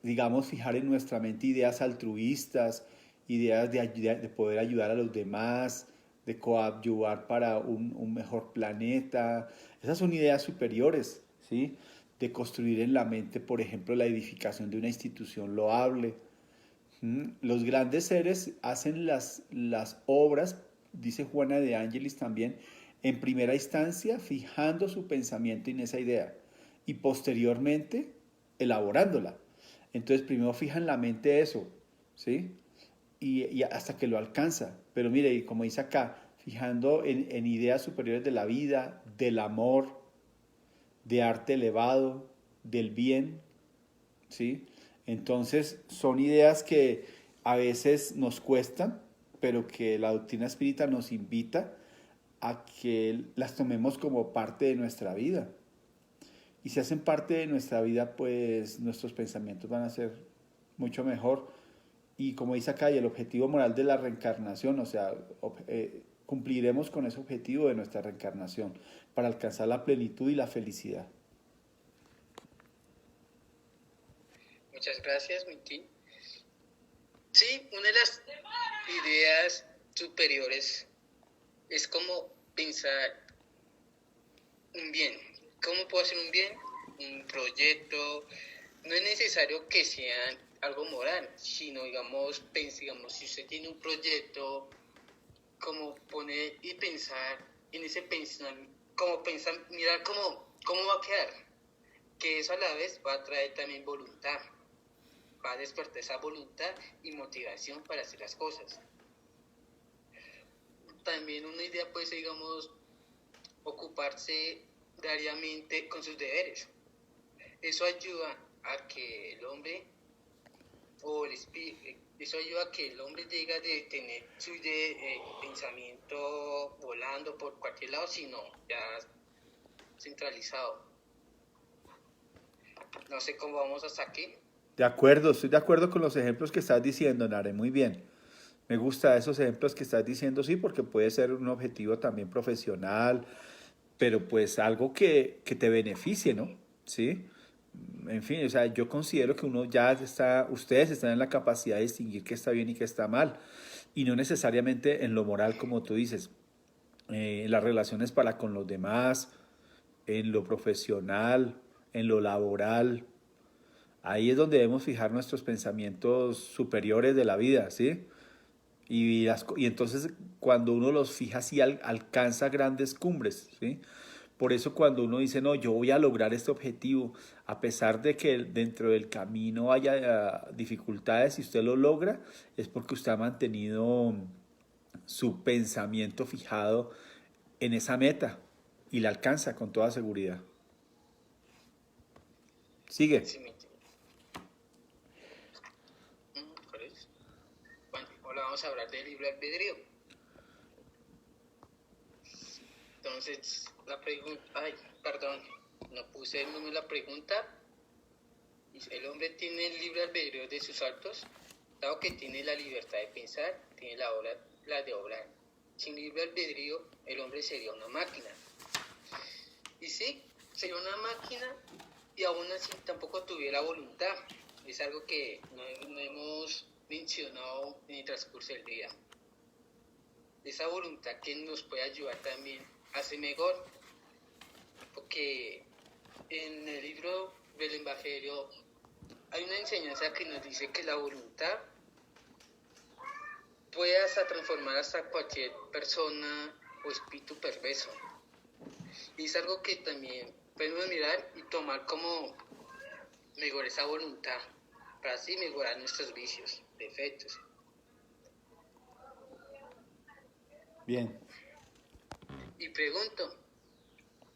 digamos, fijar en nuestra mente ideas altruistas, ideas de poder ayudar a los demás, de coadyuvar para un mejor planeta. Esas son ideas superiores, ¿sí? De construir en la mente, por ejemplo, la edificación de una institución loable. Los grandes seres hacen las obras, dice Juana de Ángelis también, en primera instancia fijando su pensamiento en esa idea y posteriormente elaborándola. Entonces primero fijan la mente eso, ¿sí? y hasta que lo alcanza. Pero mire, y como dice acá, fijando en ideas superiores de la vida, del amor, de arte elevado, del bien, ¿sí? Entonces son ideas que a veces nos cuestan, pero que la doctrina espírita nos invita a que las tomemos como parte de nuestra vida. Y si hacen parte de nuestra vida, pues nuestros pensamientos van a ser mucho mejor. Y como dice acá, y el objetivo moral de la reencarnación, o sea, cumpliremos con ese objetivo de nuestra reencarnación para alcanzar la plenitud y la felicidad. Muchas gracias, Mitin. Sí, una de las ideas superiores es como pensar un bien. ¿Cómo puedo hacer un bien? Un proyecto. No es necesario que sea algo moral, sino digamos, si usted tiene un proyecto, como poner y pensar en ese pensamiento, como pensar, mirar cómo va a quedar, que eso a la vez va a traer también voluntad, va a despertar esa voluntad y motivación para hacer las cosas. También una idea puede ser, digamos, ocuparse diariamente con sus deberes. Eso ayuda a que el hombre llegue de tener su pensamiento volando por cualquier lado, sino ya centralizado. No sé cómo vamos hasta aquí. De acuerdo, estoy de acuerdo con los ejemplos que estás diciendo, Nare, muy bien. Me gusta esos ejemplos que estás diciendo, sí, porque puede ser un objetivo también profesional, pero pues algo que te beneficie, ¿no? ¿Sí? En fin, o sea, yo considero que ustedes están en la capacidad de distinguir qué está bien y qué está mal, y no necesariamente en lo moral, como tú dices, en las relaciones para con los demás, en lo profesional, en lo laboral. Ahí es donde debemos fijar nuestros pensamientos superiores de la vida, ¿sí? Y entonces cuando uno los fija así alcanza grandes cumbres, ¿sí? Por eso cuando uno dice, no, yo voy a lograr este objetivo, a pesar de que dentro del camino haya dificultades, si usted lo logra, es porque usted ha mantenido su pensamiento fijado en esa meta y la alcanza con toda seguridad. Sigue. Sí, ahora vamos a hablar del libre albedrío. Entonces, la pregunta, no puse el número de la pregunta. ¿El hombre tiene el libre albedrío de sus actos? Dado que tiene la libertad de pensar, tiene la de obrar. Sin libre albedrío, el hombre sería una máquina. Y sí, sería una máquina y aún así tampoco tuviera voluntad. Es algo que no hemos mencionado en el transcurso del día. Esa voluntad que nos puede ayudar también a ser mejor, porque en el libro del Evangelio hay una enseñanza que nos dice que la voluntad puede hasta transformar hasta cualquier persona o espíritu perverso. Y es algo que también podemos mirar y tomar como mejor esa voluntad, para así mejorar nuestros vicios, defectos. Bien. Y pregunto,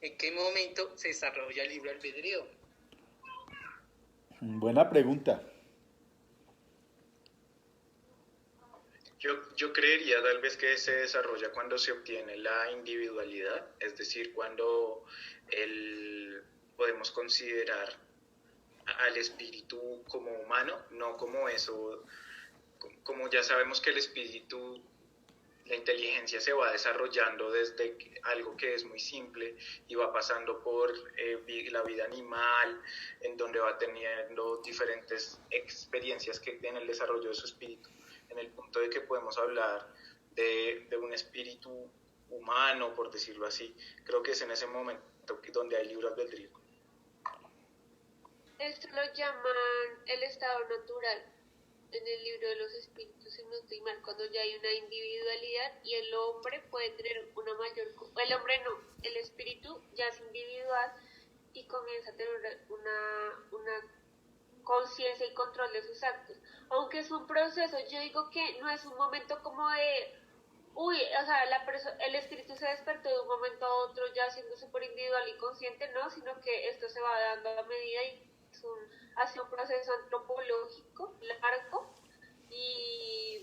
¿en qué momento se desarrolla el libre albedrío? Buena pregunta. Yo creería tal vez que se desarrolla cuando se obtiene la individualidad, es decir, cuando podemos considerar al espíritu como humano, no como eso, como ya sabemos que el espíritu, la inteligencia se va desarrollando desde algo que es muy simple y va pasando por la vida animal, en donde va teniendo diferentes experiencias en el desarrollo de su espíritu, en el punto de que podemos hablar de un espíritu humano, por decirlo así. Creo que es en ese momento donde hay libre albedrío. Esto lo llaman el estado natural en el libro de los espíritus, si no estoy mal, cuando ya hay una individualidad y el hombre puede tener una mayor, el hombre no, el espíritu ya es individual y comienza a tener una conciencia y control de sus actos. Aunque es un proceso, yo digo que no es un momento como de, uy, o sea, el espíritu se despertó de un momento a otro ya siendo súper individual y consciente, no, sino que esto se va dando a medida y ha sido un proceso antropológico largo y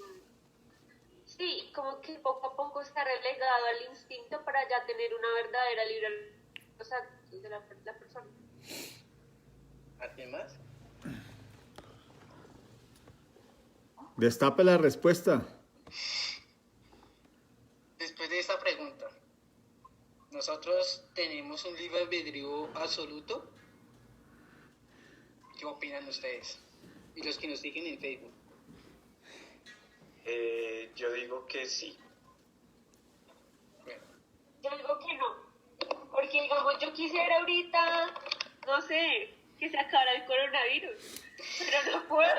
sí, como que poco a poco está relegado al instinto para ya tener una verdadera libre los actos de la persona. ¿Alguien más? Destape la respuesta. Después de esta pregunta, ¿nosotros tenemos un libre albedrío absoluto? ¿Qué opinan ustedes? Y los que nos siguen en Facebook. Yo digo que sí. Bueno, Yo digo que no, porque digamos, yo quisiera ahorita, no sé, que se acabara el coronavirus, pero no puedo.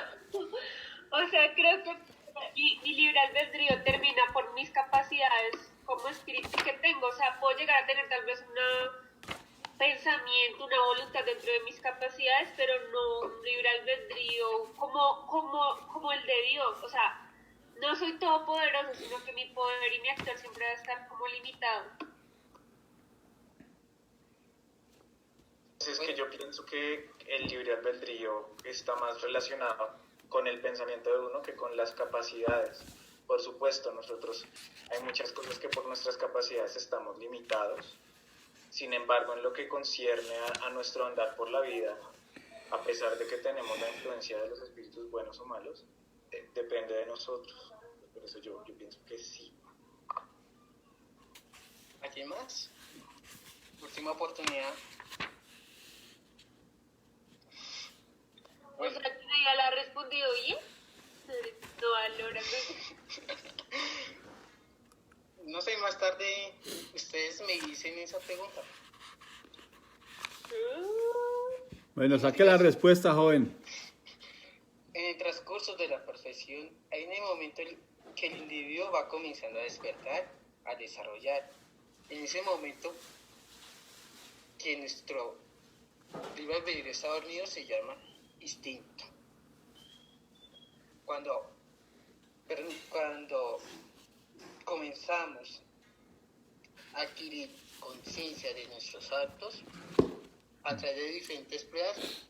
O sea, creo que mi libre albedrío termina por mis capacidades como espíritu que tengo. O sea, puedo llegar a tener tal vez un pensamiento, una voluntad dentro de mis capacidades, pero no un libre albedrío como el de Dios. O sea, no soy todopoderoso, sino que mi poder y mi acción siempre va a estar como limitado. Es que yo pienso que el libre albedrío está más relacionado con el pensamiento de uno que con las capacidades. Por supuesto, nosotros hay muchas cosas que por nuestras capacidades estamos limitados. Sin embargo, en lo que concierne a nuestro andar por la vida, a pesar de que tenemos la influencia de los espíritus buenos o malos, depende de nosotros. Por eso yo pienso que sí. ¿alguien más? Última oportunidad. O sea, que ella la ha respondido bien. No valora. No sé, más tarde ustedes me dicen esa pregunta. Bueno, saque la respuesta, joven. En el transcurso de la perfección, hay un momento que el individuo va comenzando a despertar, a desarrollar. En ese momento que nuestro libre albedrío está dormido se llama instinto. Cuando comenzamos a adquirir conciencia de nuestros actos a través de diferentes pruebas,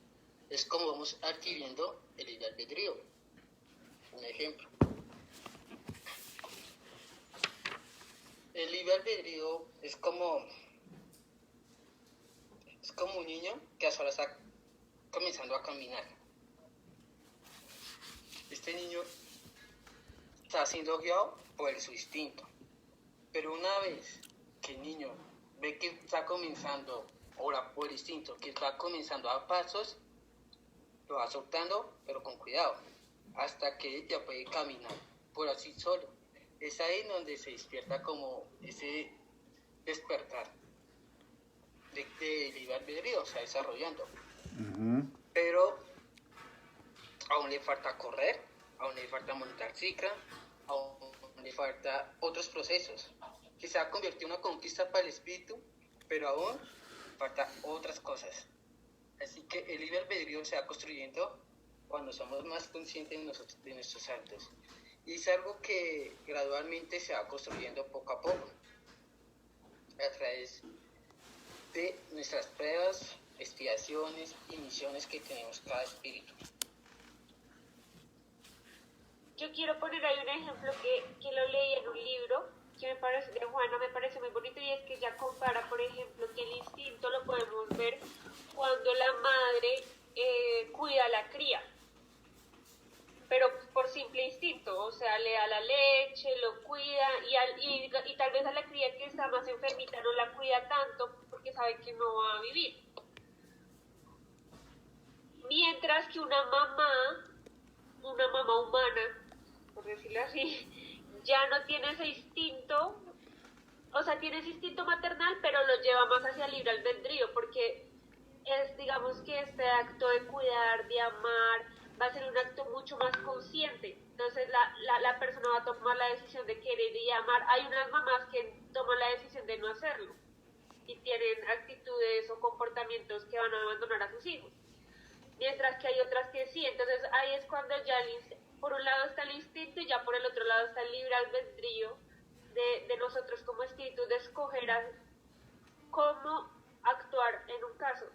es como vamos adquiriendo el libre albedrío. Un ejemplo. El libre albedrío es como un niño que ahora está comenzando a caminar. Este niño está siendo guiado por su instinto. Pero una vez que el niño ve que está comenzando, ahora por instinto, que está comenzando a dar pasos, lo va soltando, pero con cuidado, hasta que él ya puede caminar por así solo. Es ahí donde se despierta como ese despertar de libre albedrío, o sea, desarrollando. Pero aún le falta correr, aún le falta montar cicla, aún le falta otros procesos, que se ha convertido en una conquista para el espíritu, pero aún falta otras cosas. Así que el libre albedrío se va construyendo cuando somos más conscientes de nuestros actos. Y es algo que gradualmente se va construyendo poco a poco, a través de nuestras pruebas, expiaciones y misiones que tenemos cada espíritu. Yo quiero poner ahí un ejemplo que lo leí en un libro que me parece de Juana, me parece muy bonito, y es que ella compara, por ejemplo, que el instinto lo podemos ver cuando la madre cuida a la cría, pero por simple instinto, o sea, le da la leche, lo cuida y tal vez a la cría que está más enfermita no la cuida tanto porque sabe que no va a vivir. Mientras que una mamá humana, por decirlo así, ya no tiene ese instinto, o sea, tiene ese instinto maternal, pero lo lleva más hacia el libre albedrío, porque es, digamos que este acto de cuidar, de amar, va a ser un acto mucho más consciente. Entonces la persona va a tomar la decisión de querer y amar. Hay unas mamás que toman la decisión de no hacerlo y tienen actitudes o comportamientos que van a abandonar a sus hijos. mientras que hay otras que sí. Entonces ahí es cuando ya por un lado está el instinto y ya por el otro lado está el libre albedrío de nosotros como espíritus de escoger cómo actuar en un caso.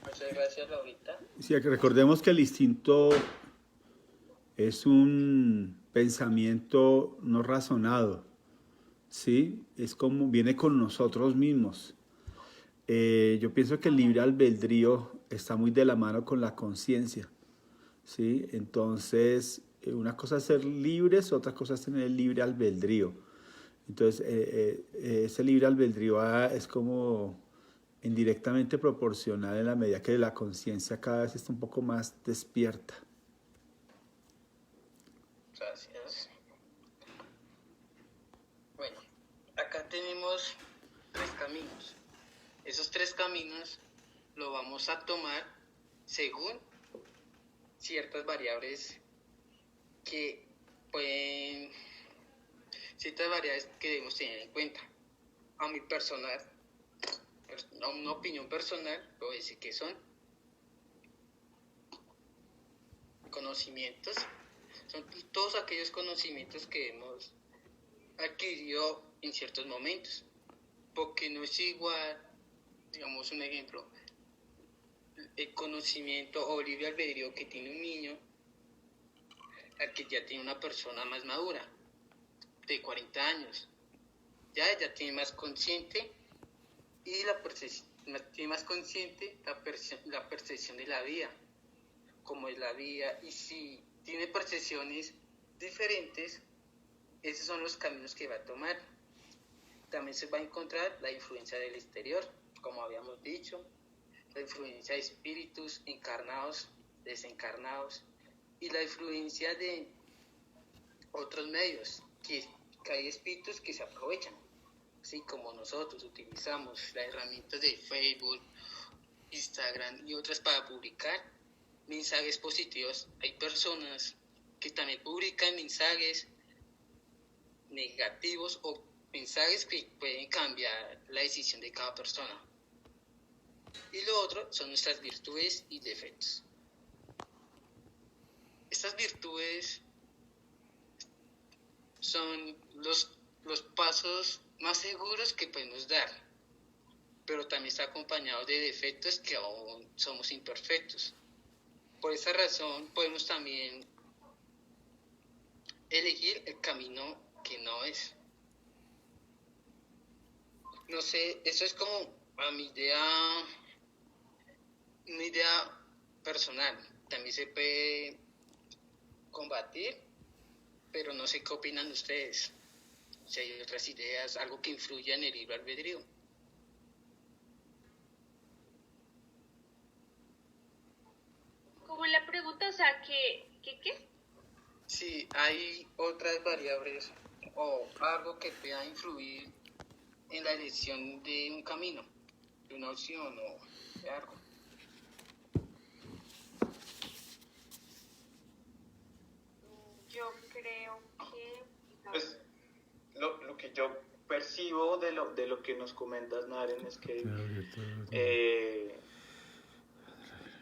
Muchas gracias, Laurita. Sí, recordemos que el instinto es un pensamiento no razonado, ¿sí? Es como viene con nosotros mismos. Yo pienso que el libre albedrío está muy de la mano con la conciencia, ¿sí? Entonces, una cosa es ser libres, otra cosa es tener el libre albedrío. Entonces, ese libre albedrío es como indirectamente proporcional en la medida que la conciencia cada vez está un poco más despierta. Gracias. Bueno, acá tenemos 3 caminos. Esos 3 caminos lo vamos a tomar según ciertas variables que debemos tener en cuenta. A mi personal, a una opinión personal, puedo decir que son conocimientos, son todos aquellos conocimientos que hemos adquirido en ciertos momentos, porque no es igual, digamos un ejemplo, el conocimiento o libre albedrío que tiene un niño al que ya tiene una persona más madura, de 40 años. Ya tiene más consciente y tiene más consciente la percepción de la vida, cómo es la vida, y si tiene percepciones diferentes, esos son los caminos que va a tomar. También se va a encontrar la influencia del exterior, como habíamos dicho, la influencia de espíritus encarnados, desencarnados, y la influencia de otros medios, que hay espíritus que se aprovechan, así como nosotros utilizamos las herramientas de Facebook, Instagram y otras para publicar mensajes positivos. Hay personas que también publican mensajes negativos o mensajes que pueden cambiar la decisión de cada persona. Y lo otro son nuestras virtudes y defectos. Estas virtudes son los pasos más seguros que podemos dar, pero también está acompañado de defectos que aún somos imperfectos. Por esa razón podemos también elegir el camino que no es. No sé, eso es como a una idea personal. También se puede combatir, pero no sé qué opinan ustedes. Si hay otras ideas, algo que influya en el libre albedrío. Como la pregunta, o sea, ¿qué? Si hay otras variables o algo que pueda influir en la elección de un camino, de una opción o de algo. Yo creo que... Pues lo que yo percibo de lo que nos comentas, Naren, es que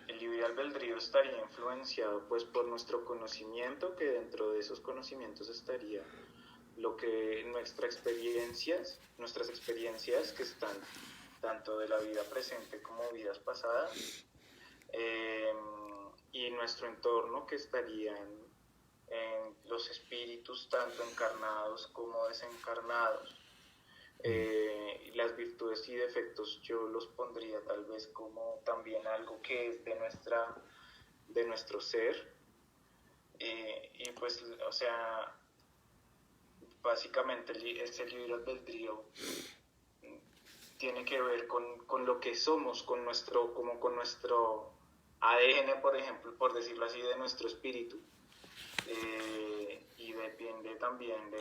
el libre albedrío estaría influenciado pues por nuestro conocimiento, que dentro de esos conocimientos estaría lo que nuestras experiencias que están tanto de la vida presente como vidas pasadas, y nuestro entorno, que estarían en los espíritus tanto encarnados como desencarnados. Las virtudes y defectos yo los pondría tal vez como también algo que es de nuestro ser, y pues, o sea, básicamente ese libre albedrío tiene que ver con lo que somos, con nuestro ADN, por ejemplo, por decirlo así, de nuestro espíritu, y depende también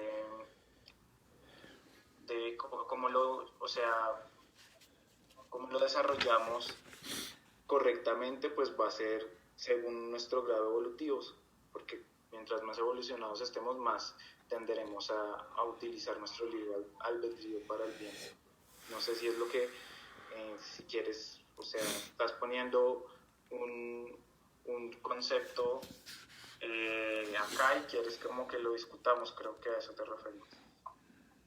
de cómo lo desarrollamos correctamente, pues va a ser según nuestro grado evolutivo, porque mientras más evolucionados estemos, más tenderemos a utilizar nuestro libre albedrío para el bien. No sé si es lo que, si quieres O sea, estás poniendo un concepto acá y quieres como que lo discutamos, creo que a eso te referís.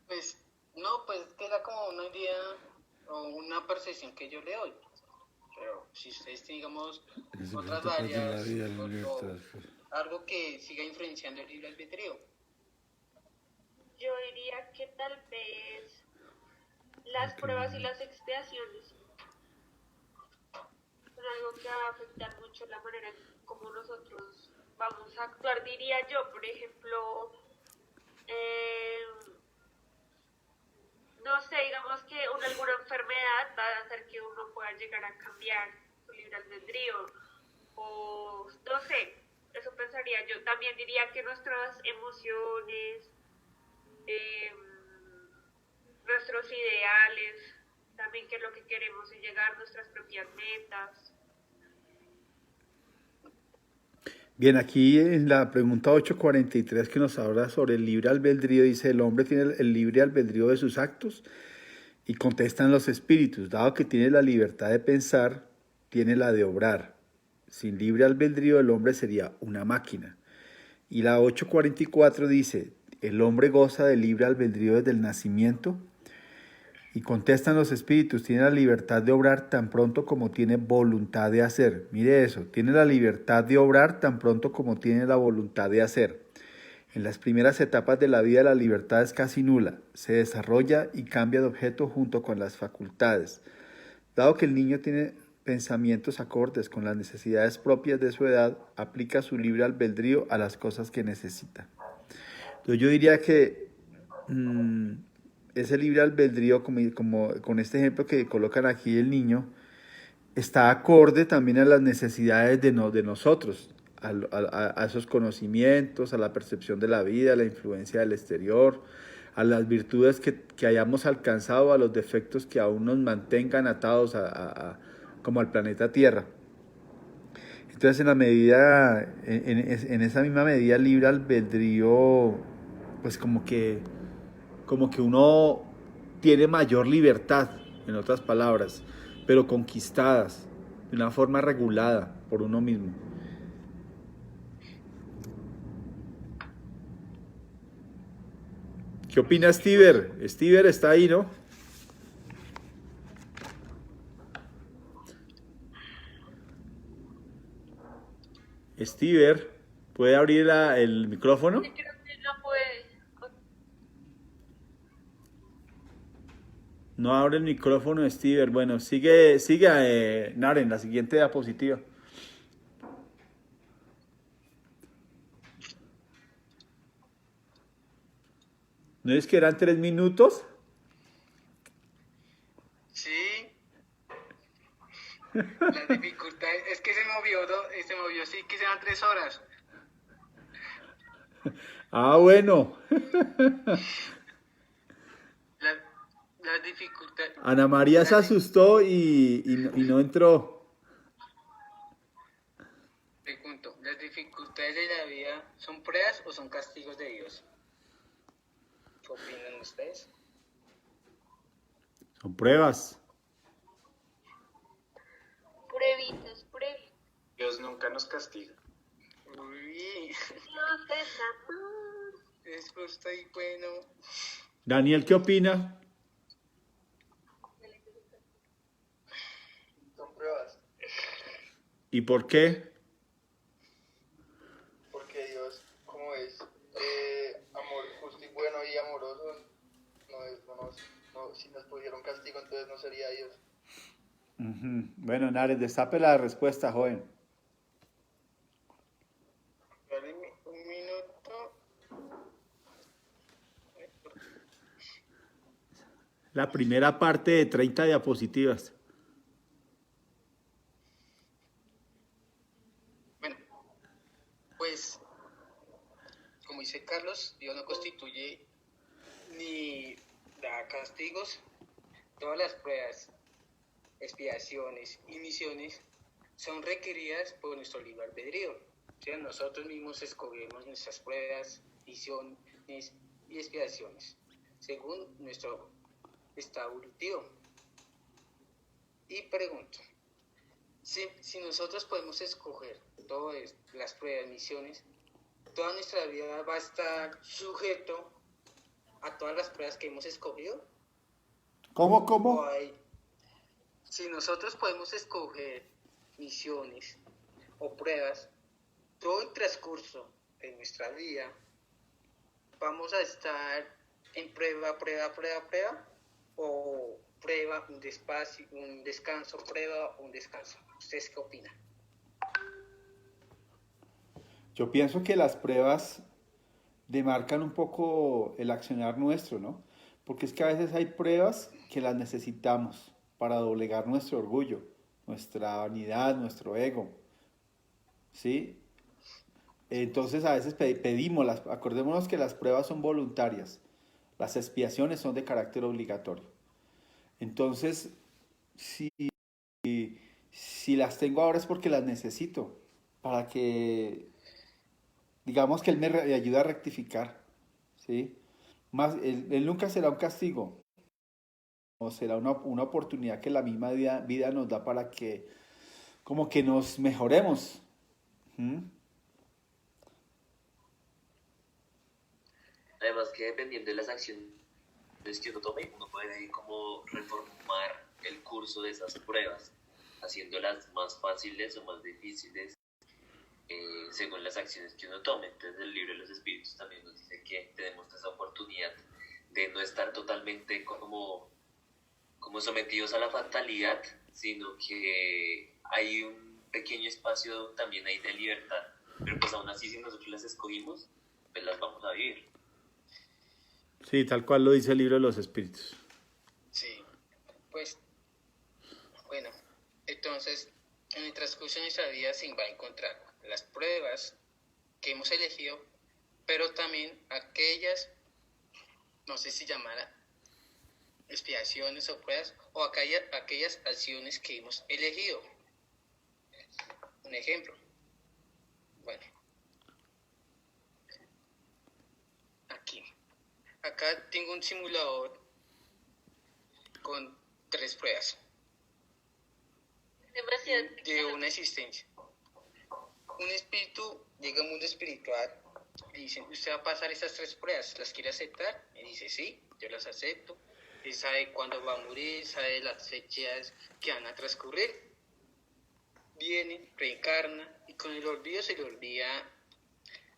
Pues no, pues que era como una idea o una percepción que yo le doy. Pero si ustedes digamos otras varias o algo que siga influenciando el libre albedrío. Yo diría que tal vez las pruebas y las expiaciones son algo que va a afectar mucho la manera en cómo nosotros vamos a actuar, diría yo. Por ejemplo, no sé, digamos que alguna enfermedad va a hacer que uno pueda llegar a cambiar su libre albedrío, o no sé, eso pensaría yo. También diría que nuestras emociones, nuestros ideales, también qué es lo que queremos y llegar a nuestras propias metas. Bien, aquí en la pregunta 843 que nos habla sobre el libre albedrío, dice, ¿el hombre tiene el libre albedrío de sus actos? Y contestan los espíritus, dado que tiene la libertad de pensar, tiene la de obrar. Sin libre albedrío el hombre sería una máquina. Y la 844 dice, ¿el hombre goza de libre albedrío desde el nacimiento? Y contestan los espíritus, tiene la libertad de obrar tan pronto como tiene voluntad de hacer. Mire eso, tiene la libertad de obrar tan pronto como tiene la voluntad de hacer. En las primeras etapas de la vida la libertad es casi nula, se desarrolla y cambia de objeto junto con las facultades. Dado que el niño tiene pensamientos acordes con las necesidades propias de su edad, aplica su libre albedrío a las cosas que necesita. Entonces yo diría que ese libre albedrío, como con este ejemplo que colocan aquí el niño, está acorde también a las necesidades de nosotros, a esos conocimientos, a la percepción de la vida, a la influencia del exterior, a las virtudes que hayamos alcanzado, a los defectos que aún nos mantengan atados como al planeta Tierra. Entonces, en la medida, en esa misma medida, libre albedrío, pues como que uno tiene mayor libertad, en otras palabras, pero conquistadas de una forma regulada por uno mismo. ¿Qué opina Stiver? Stiver está ahí, ¿no? Stiver, ¿puede abrir el micrófono? Sí, creo que no puede. No abre el micrófono, Stiver. Bueno, sigue, Naren, la siguiente diapositiva. ¿No es que eran 3 minutos? Sí. La dificultad es que se movió, sí, que sean 3 horas. Ah, bueno. La dificultad. Ana María se asustó y no entró. Pregunto, ¿las dificultades de la vida son pruebas o son castigos de Dios? ¿Qué opinan ustedes? Son pruebas. Pruebitas. Dios nunca nos castiga. Uy, Dios es amor. es justo y bueno. Daniel, ¿qué opina? Son pruebas, ¿Y por qué? porque Dios, como es amor justo y bueno y amoroso, si nos pusieron castigo, entonces no sería Dios. Uh-huh. Bueno, Nares, destape la respuesta, joven. Dale un minuto. La primera parte de 30 diapositivas. Bueno, pues, como dice Carlos, Dios no constituye ni da castigos. Todas las pruebas, expiaciones y misiones son requeridas por nuestro libre albedrío. O sea, nosotros mismos escogemos nuestras pruebas, misiones y expiaciones según nuestro estado evolutivo. Y pregunto, Si nosotros podemos escoger todas las pruebas, misiones, toda nuestra vida va a estar sujeto a todas las pruebas que hemos escogido. ¿Cómo? Si nosotros podemos escoger misiones o pruebas, todo el transcurso de nuestra vida, vamos a estar en prueba, o prueba, un descanso, prueba, un descanso. ¿Ustedes qué opinan? Yo pienso que las pruebas demarcan un poco el accionar nuestro, ¿no? Porque es que a veces hay pruebas que las necesitamos para doblegar nuestro orgullo, nuestra vanidad, nuestro ego, ¿sí? Entonces a veces pedimos, acordémonos que las pruebas son voluntarias, las expiaciones son de carácter obligatorio. Entonces, si las tengo ahora es porque las necesito, para que, digamos que Él me ayuda a rectificar, ¿sí? Él nunca será un castigo, o será una oportunidad que la misma vida nos da para que, como que nos mejoremos. ¿Mm? Además que dependiendo de las acciones que uno tome, uno puede como reformar el curso de esas pruebas, haciéndolas más fáciles o más difíciles según las acciones que uno tome. Entonces el libro de los espíritus también nos dice que tenemos esa oportunidad de no estar totalmente como sometidos a la fatalidad, sino que hay un pequeño espacio también ahí de libertad, pero pues aún así si nosotros las escogimos, pues las vamos a vivir. Sí, tal cual lo dice el libro de los espíritus. Sí, pues, bueno, entonces, en el transcurso de nuestra vida se va a encontrar las pruebas que hemos elegido, pero también aquellas, no sé si llamar expiaciones o pruebas, o aquellas acciones que hemos elegido. Un ejemplo, bueno, acá tengo un simulador con 3 pruebas de una existencia. Un espíritu llega al mundo espiritual y dice, usted va a pasar esas 3 pruebas, ¿las quiere aceptar? Y dice, sí, yo las acepto. Él sabe cuándo va a morir, sabe las fechas que van a transcurrir. Viene, reencarna y con el olvido se le olvida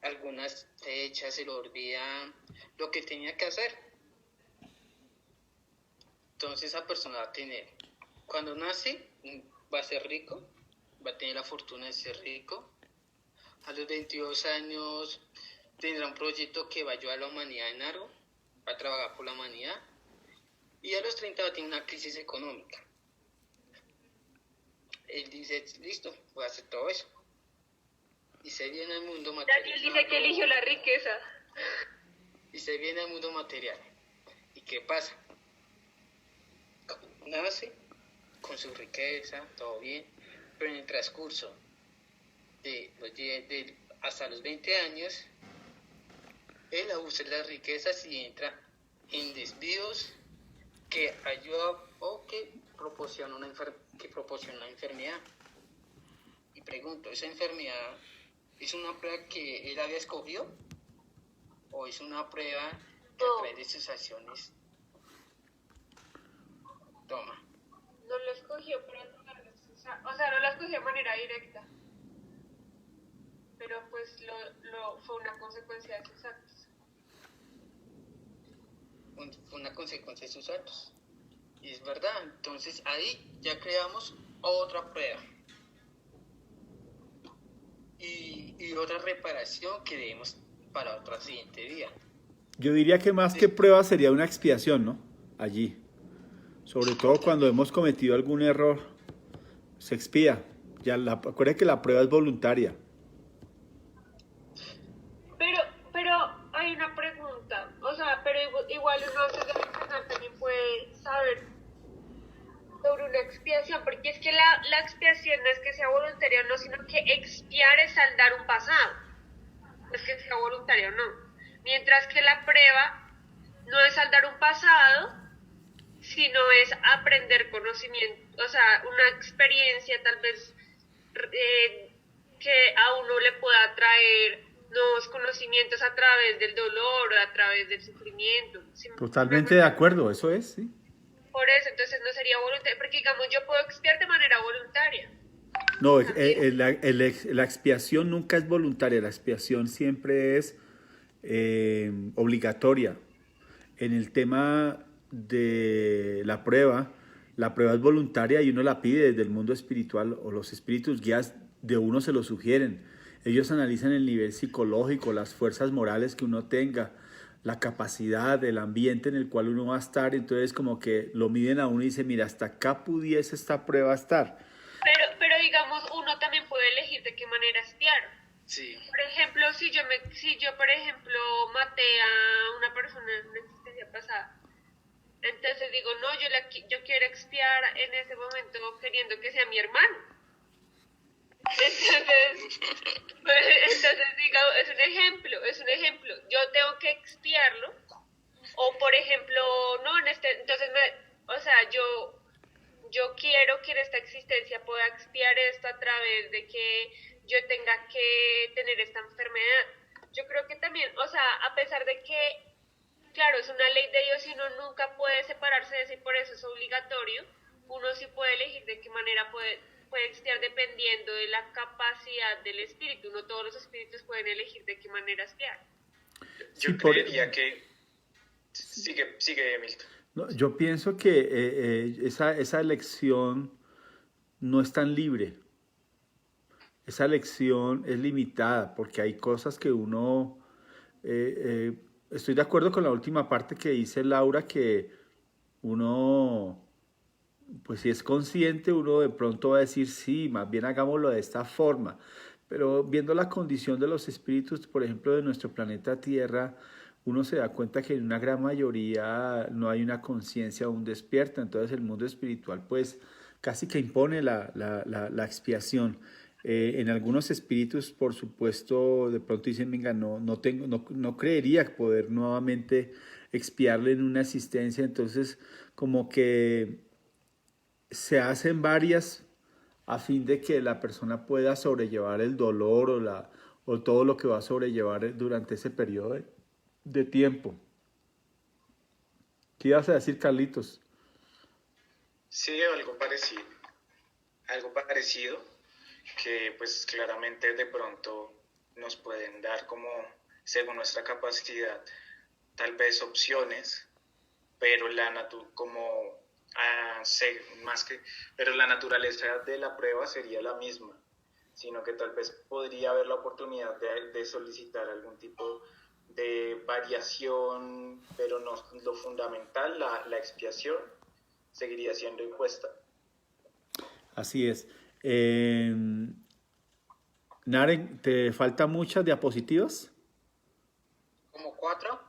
algunas fechas, se le olvida lo que tenía que hacer. Entonces esa persona va a tener, cuando nace, va a ser rico, va a tener la fortuna de ser rico. A los 22 años tendrá un proyecto que va a ayudar a la humanidad en algo, va a trabajar por la humanidad. Y a los 30 va a tener una crisis económica. Él dice, listo, voy a hacer todo eso. Y se viene al mundo material. Daniel dice que eligió la riqueza. Y se viene al mundo material. ¿Y qué pasa? Nace con su riqueza, todo bien, pero en el transcurso de hasta los 20 años, él abusa de las riquezas y entra en desvíos que ayuda o que proporciona una enfermedad. Y pregunto, ¿esa enfermedad es una prueba que él había escogido? ¿O es una prueba que a través de sus acciones toma? No lo escogió, pero no lo escogió de manera directa. Pero pues fue una consecuencia de sus actos. Una consecuencia de sus actos. Y es verdad, entonces ahí ya creamos otra prueba. Y otra reparación que debemos para otro siguiente día. Yo diría que más que prueba sería una expiación, ¿no? Allí. Sobre todo cuando hemos cometido algún error, se expía. Acuérdense que la prueba es voluntaria. Pero hay una pregunta, pero igual uno desde el personal también puede saber sobre una expiación, porque es que la expiación no es que sea voluntaria o no, sino que expiar es saldar un pasado, no es que sea voluntario o no. Mientras que la prueba no es saldar un pasado, sino es aprender conocimiento o sea, una experiencia tal vez que a uno le pueda traer nuevos conocimientos a través del dolor, a través del sufrimiento. ¿Sí? Totalmente de acuerdo, eso es, sí. Por eso, entonces no sería voluntario, porque digamos, yo puedo expiar de manera voluntaria. No, la expiación nunca es voluntaria, la expiación siempre es obligatoria. En el tema de la prueba es voluntaria y uno la pide desde el mundo espiritual, o los espíritus guías de uno se lo sugieren. Ellos analizan el nivel psicológico, las fuerzas morales que uno tenga, la capacidad, el ambiente en el cual uno va a estar. Entonces como que lo miden a uno y dicen, mira, hasta acá pudiese esta prueba estar. Pero digamos, uno también puede elegir de qué manera espiar. Sí. Por ejemplo, si yo por ejemplo maté a una persona en una existencia pasada, entonces digo, no, yo quiero expiar en ese momento queriendo que sea mi hermano. Entonces digo, es un ejemplo. Yo tengo que expiarlo. O por ejemplo, no, entonces o sea, yo quiero que en esta existencia pueda expiar esto a través de que yo tenga que tener esta enfermedad. Yo creo que también, o sea, a pesar de que, claro, es una ley de Dios y uno nunca puede separarse de eso y por eso es obligatorio, uno sí puede elegir de qué manera puede expiar dependiendo de la capacidad del espíritu. No todos los espíritus pueden elegir de qué manera expiar. Yo creería que... Sigue, Milton. No, yo pienso que esa elección no es tan libre. Esa elección es limitada porque hay cosas que uno... estoy de acuerdo con la última parte que dice Laura, que uno, pues si es consciente, uno de pronto va a decir, sí, más bien hagámoslo de esta forma. Pero viendo la condición de los espíritus, por ejemplo, de nuestro planeta Tierra, uno se da cuenta que en una gran mayoría no hay una conciencia aún despierta. Entonces el mundo espiritual pues casi que impone la expiación. En algunos espíritus, por supuesto, de pronto dicen, venga, no creería poder nuevamente expiarle en una existencia. Entonces como que se hacen varias a fin de que la persona pueda sobrellevar el dolor o todo lo que va a sobrellevar durante ese periodo de tiempo. ¿Qué ibas a decir, Carlitos? Sí, algo parecido, que pues claramente de pronto nos pueden dar como, según nuestra capacidad, tal vez opciones, pero pero la naturaleza de la prueba sería la misma, sino que tal vez podría haber la oportunidad de solicitar algún tipo de variación, pero no lo fundamental, la expiación, seguiría siendo impuesta. Así es. Naren, ¿te faltan muchas diapositivas? ¿Como 4?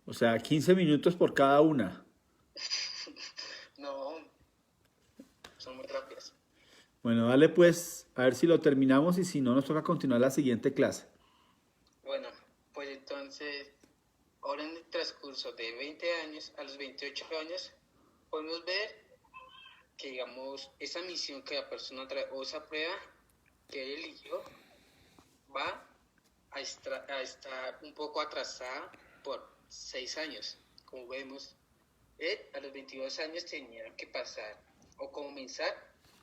O sea, 15 minutos por cada una. No, son muy rápidas. Bueno, dale pues, a ver si lo terminamos y si no, nos toca continuar la siguiente clase. Bueno, pues entonces, ahora en el transcurso de 20 años a los 28 años, podemos ver que, digamos, esa misión que la persona trae o esa prueba que él eligió va a estar un poco atrasada por 6 años. Como vemos, él a los 22 años tenía que pasar o comenzar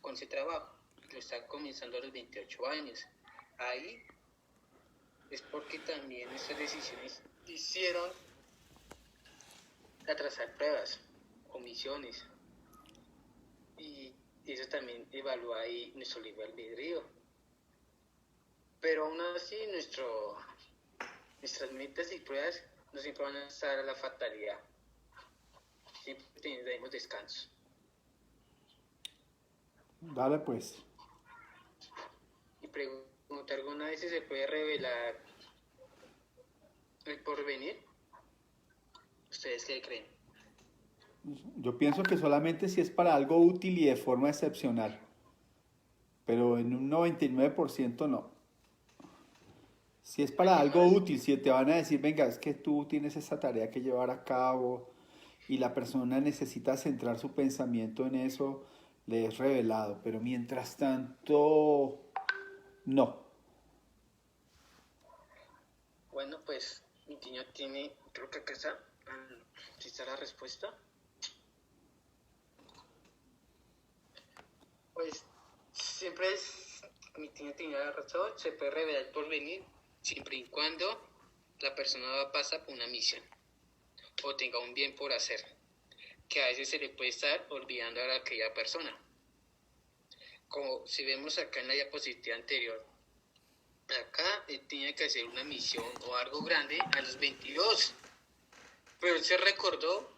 con ese trabajo. Lo está comenzando a los 28 años. Ahí es porque también estas decisiones hicieron atrasar pruebas o misiones. Y eso también evalúa ahí nuestro libre albedrío. Pero aún así nuestras metas y pruebas no siempre van a estar a la fatalidad. Siempre tendremos descanso. Dale pues. Y preguntar, ¿alguna vez se puede revelar el porvenir? ¿Ustedes qué creen? Yo pienso que solamente si es para algo útil y de forma excepcional. Pero en un 99% no. Si es para algo útil, si te van a decir, venga, es que tú tienes esa tarea que llevar a cabo y la persona necesita centrar su pensamiento en eso, le es revelado, pero mientras tanto, no. Bueno, pues mi niño tiene, creo que acá está, ¿sí está la respuesta? Pues siempre mi niño tiene la razón, se puede revelar el porvenir siempre y cuando la persona va a pasar por una misión o tenga un bien por hacer, que a veces se le puede estar olvidando a aquella persona. Como si vemos acá en la diapositiva anterior, acá él tenía que hacer una misión o algo grande a los 22, pero él se recordó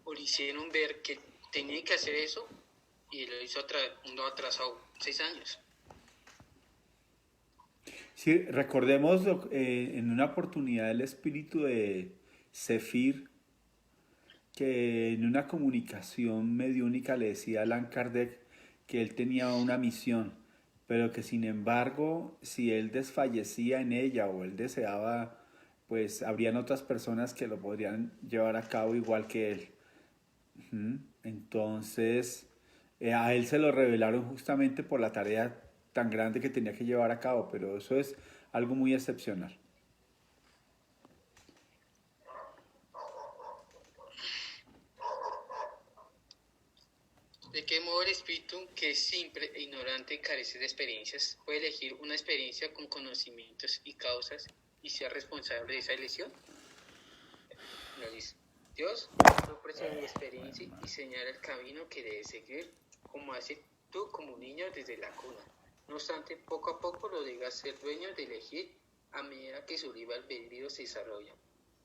o le hicieron ver que tenía que hacer eso y lo hizo atrasado 6 años. Sí, recordemos en una oportunidad el espíritu de Zefir, que en una comunicación mediúnica le decía a Allan Kardec que él tenía una misión, pero que sin embargo, si él desfallecía en ella o él deseaba, pues habrían otras personas que lo podrían llevar a cabo igual que él. Entonces, a él se lo revelaron justamente por la tarea tan grande que tenía que llevar a cabo, pero eso es algo muy excepcional. ¿De qué modo el espíritu, que es simple e ignorante y carece de experiencias, puede elegir una experiencia con conocimientos y causas y ser responsable de esa elección? Lo dice. Dios no presenta experiencia y señala el camino que debe seguir, como hace tú como un niño desde la cuna. No obstante, poco a poco lo dejas ser dueño de elegir a medida que su libre albedrío se desarrolla.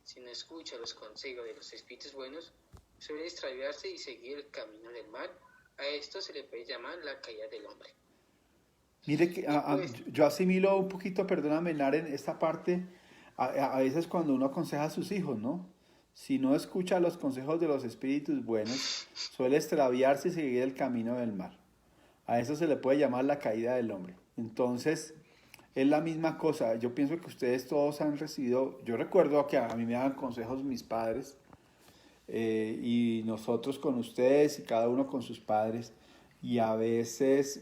Si no escucha los consejos de los espíritus buenos, suele extraviarse y seguir el camino del mal. A esto se le puede llamar la caída del hombre. Mire que yo asimilo un poquito, perdóname, Naren, esta parte, a veces cuando uno aconseja a sus hijos, ¿no? Si no escucha los consejos de los espíritus buenos, suele extraviarse y seguir el camino del mal. A eso se le puede llamar la caída del hombre. Entonces, es la misma cosa. Yo pienso que ustedes todos han recibido, yo recuerdo que a mí me daban consejos mis padres, y nosotros con ustedes y cada uno con sus padres, y a veces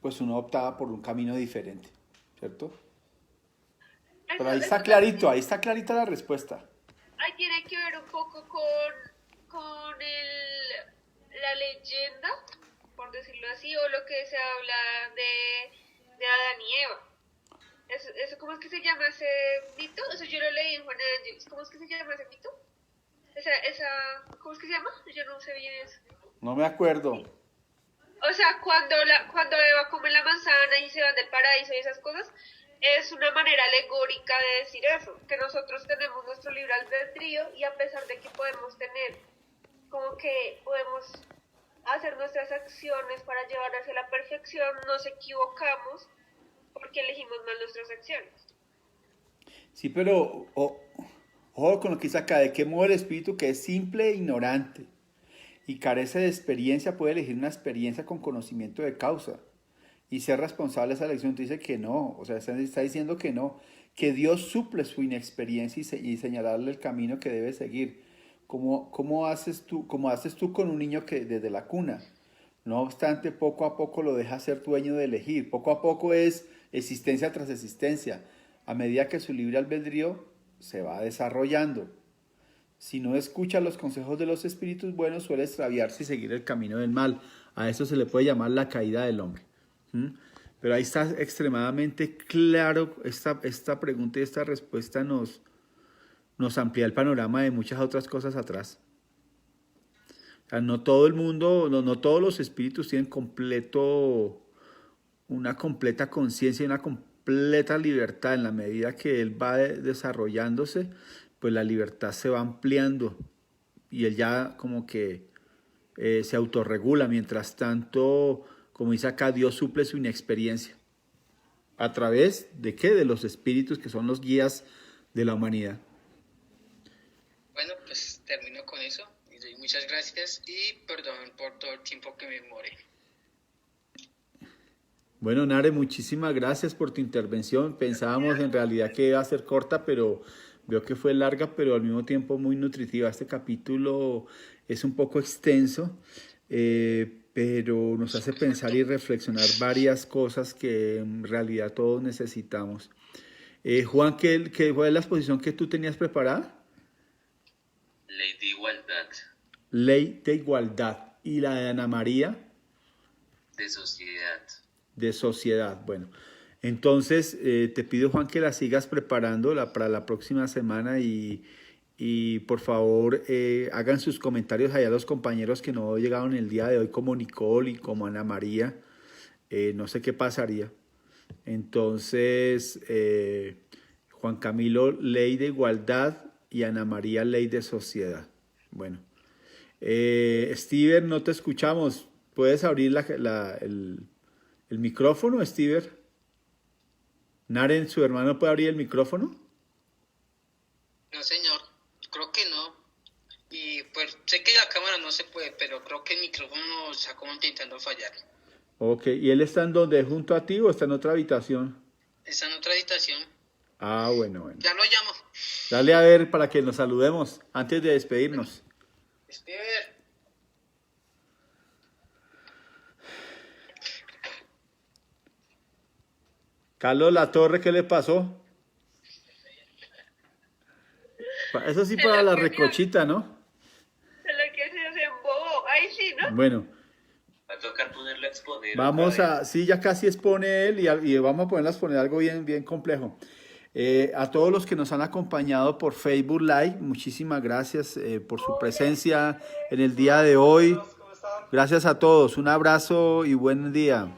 pues uno optaba por un camino diferente, ¿cierto? Pero ahí está clarito, ahí está clarita la respuesta. Ahí tiene que ver un poco con la leyenda, por decirlo así, o lo que se habla de Adán y Eva. Eso, ¿cómo es que se llama ese mito? Eso yo lo leí en Juan de Dios. ¿Cómo es que se llama ese mito? ¿Cómo es que se llama? Yo no sé bien eso. No me acuerdo. O sea, cuando Eva come la manzana y se van del paraíso y esas cosas, es una manera alegórica de decir eso, que nosotros tenemos nuestro libre albedrío y a pesar de que podemos tener, como que podemos hacer nuestras acciones para llevar hacia la perfección, nos equivocamos porque elegimos mal nuestras acciones. Sí, pero ojo con lo que dice acá, de qué modo el espíritu que es simple e ignorante y carece de experiencia puede elegir una experiencia con conocimiento de causa y ser responsable de esa elección. Tú dices que no, o sea, está diciendo que no, que Dios suple su inexperiencia y señalarle el camino que debe seguir. ¿Cómo haces tú con un niño que desde la cuna? No obstante, poco a poco lo dejas ser dueño de elegir. Poco a poco es existencia tras existencia. A medida que su libre albedrío se va desarrollando. Si no escucha los consejos de los espíritus buenos, suele extraviarse y seguir el camino del mal. A eso se le puede llamar la caída del hombre. Pero ahí está extremadamente claro, esta pregunta y esta respuesta nos amplía el panorama de muchas otras cosas atrás. O sea, no todo el mundo, no todos los espíritus tienen una completa conciencia y una completa libertad. En la medida que él va desarrollándose, pues la libertad se va ampliando y él ya como que se autorregula. Mientras tanto, como dice acá, Dios suple su inexperiencia. ¿A través de qué? De los espíritus que son los guías de la humanidad. Bueno, pues termino con eso. Les doy muchas gracias y perdón por todo el tiempo que me demoré. Bueno, Nare, muchísimas gracias por tu intervención. Pensábamos en realidad que iba a ser corta, pero veo que fue larga, pero al mismo tiempo muy nutritiva. Este capítulo es un poco extenso, pero nos hace pensar y reflexionar varias cosas que en realidad todos necesitamos. Juan, ¿cuál es la exposición que tú tenías preparada? Ley de igualdad. Ley de igualdad. ¿Y la de Ana María? De sociedad. De sociedad. Bueno, entonces te pido, Juan, que la sigas preparando para la próxima semana y por favor hagan sus comentarios allá los compañeros que no llegaron el día de hoy, como Nicole y como Ana María. No sé qué pasaría. Entonces, Juan Camilo, ley de igualdad, y Ana María, ley de sociedad. Bueno, Steven, no te escuchamos. ¿Puedes abrir el micrófono, Steven? Naren, su hermano, ¿puede abrir el micrófono? No, señor, creo que no. Y pues sé que la cámara no se puede, pero creo que el micrófono está como intentando fallar. Ok, ¿y él está en donde? ¿Junto a ti o está en otra habitación? Está en otra habitación. Ah, bueno. Ya lo llamo. Dale a ver para que nos saludemos antes de despedirnos. Steven. Carlos Latorre, ¿qué le pasó? Eso sí para la recochita, ¿no? Se lo que se embobó. Ahí sí, ¿no? Bueno. Va a tocar ponerlo a exponer. Vamos a, sí, ya casi expone él y vamos a ponerlo a exponer algo bien complejo. A todos los que nos han acompañado por Facebook Live, muchísimas gracias por su presencia en el día de hoy. Gracias a todos, un abrazo y buen día.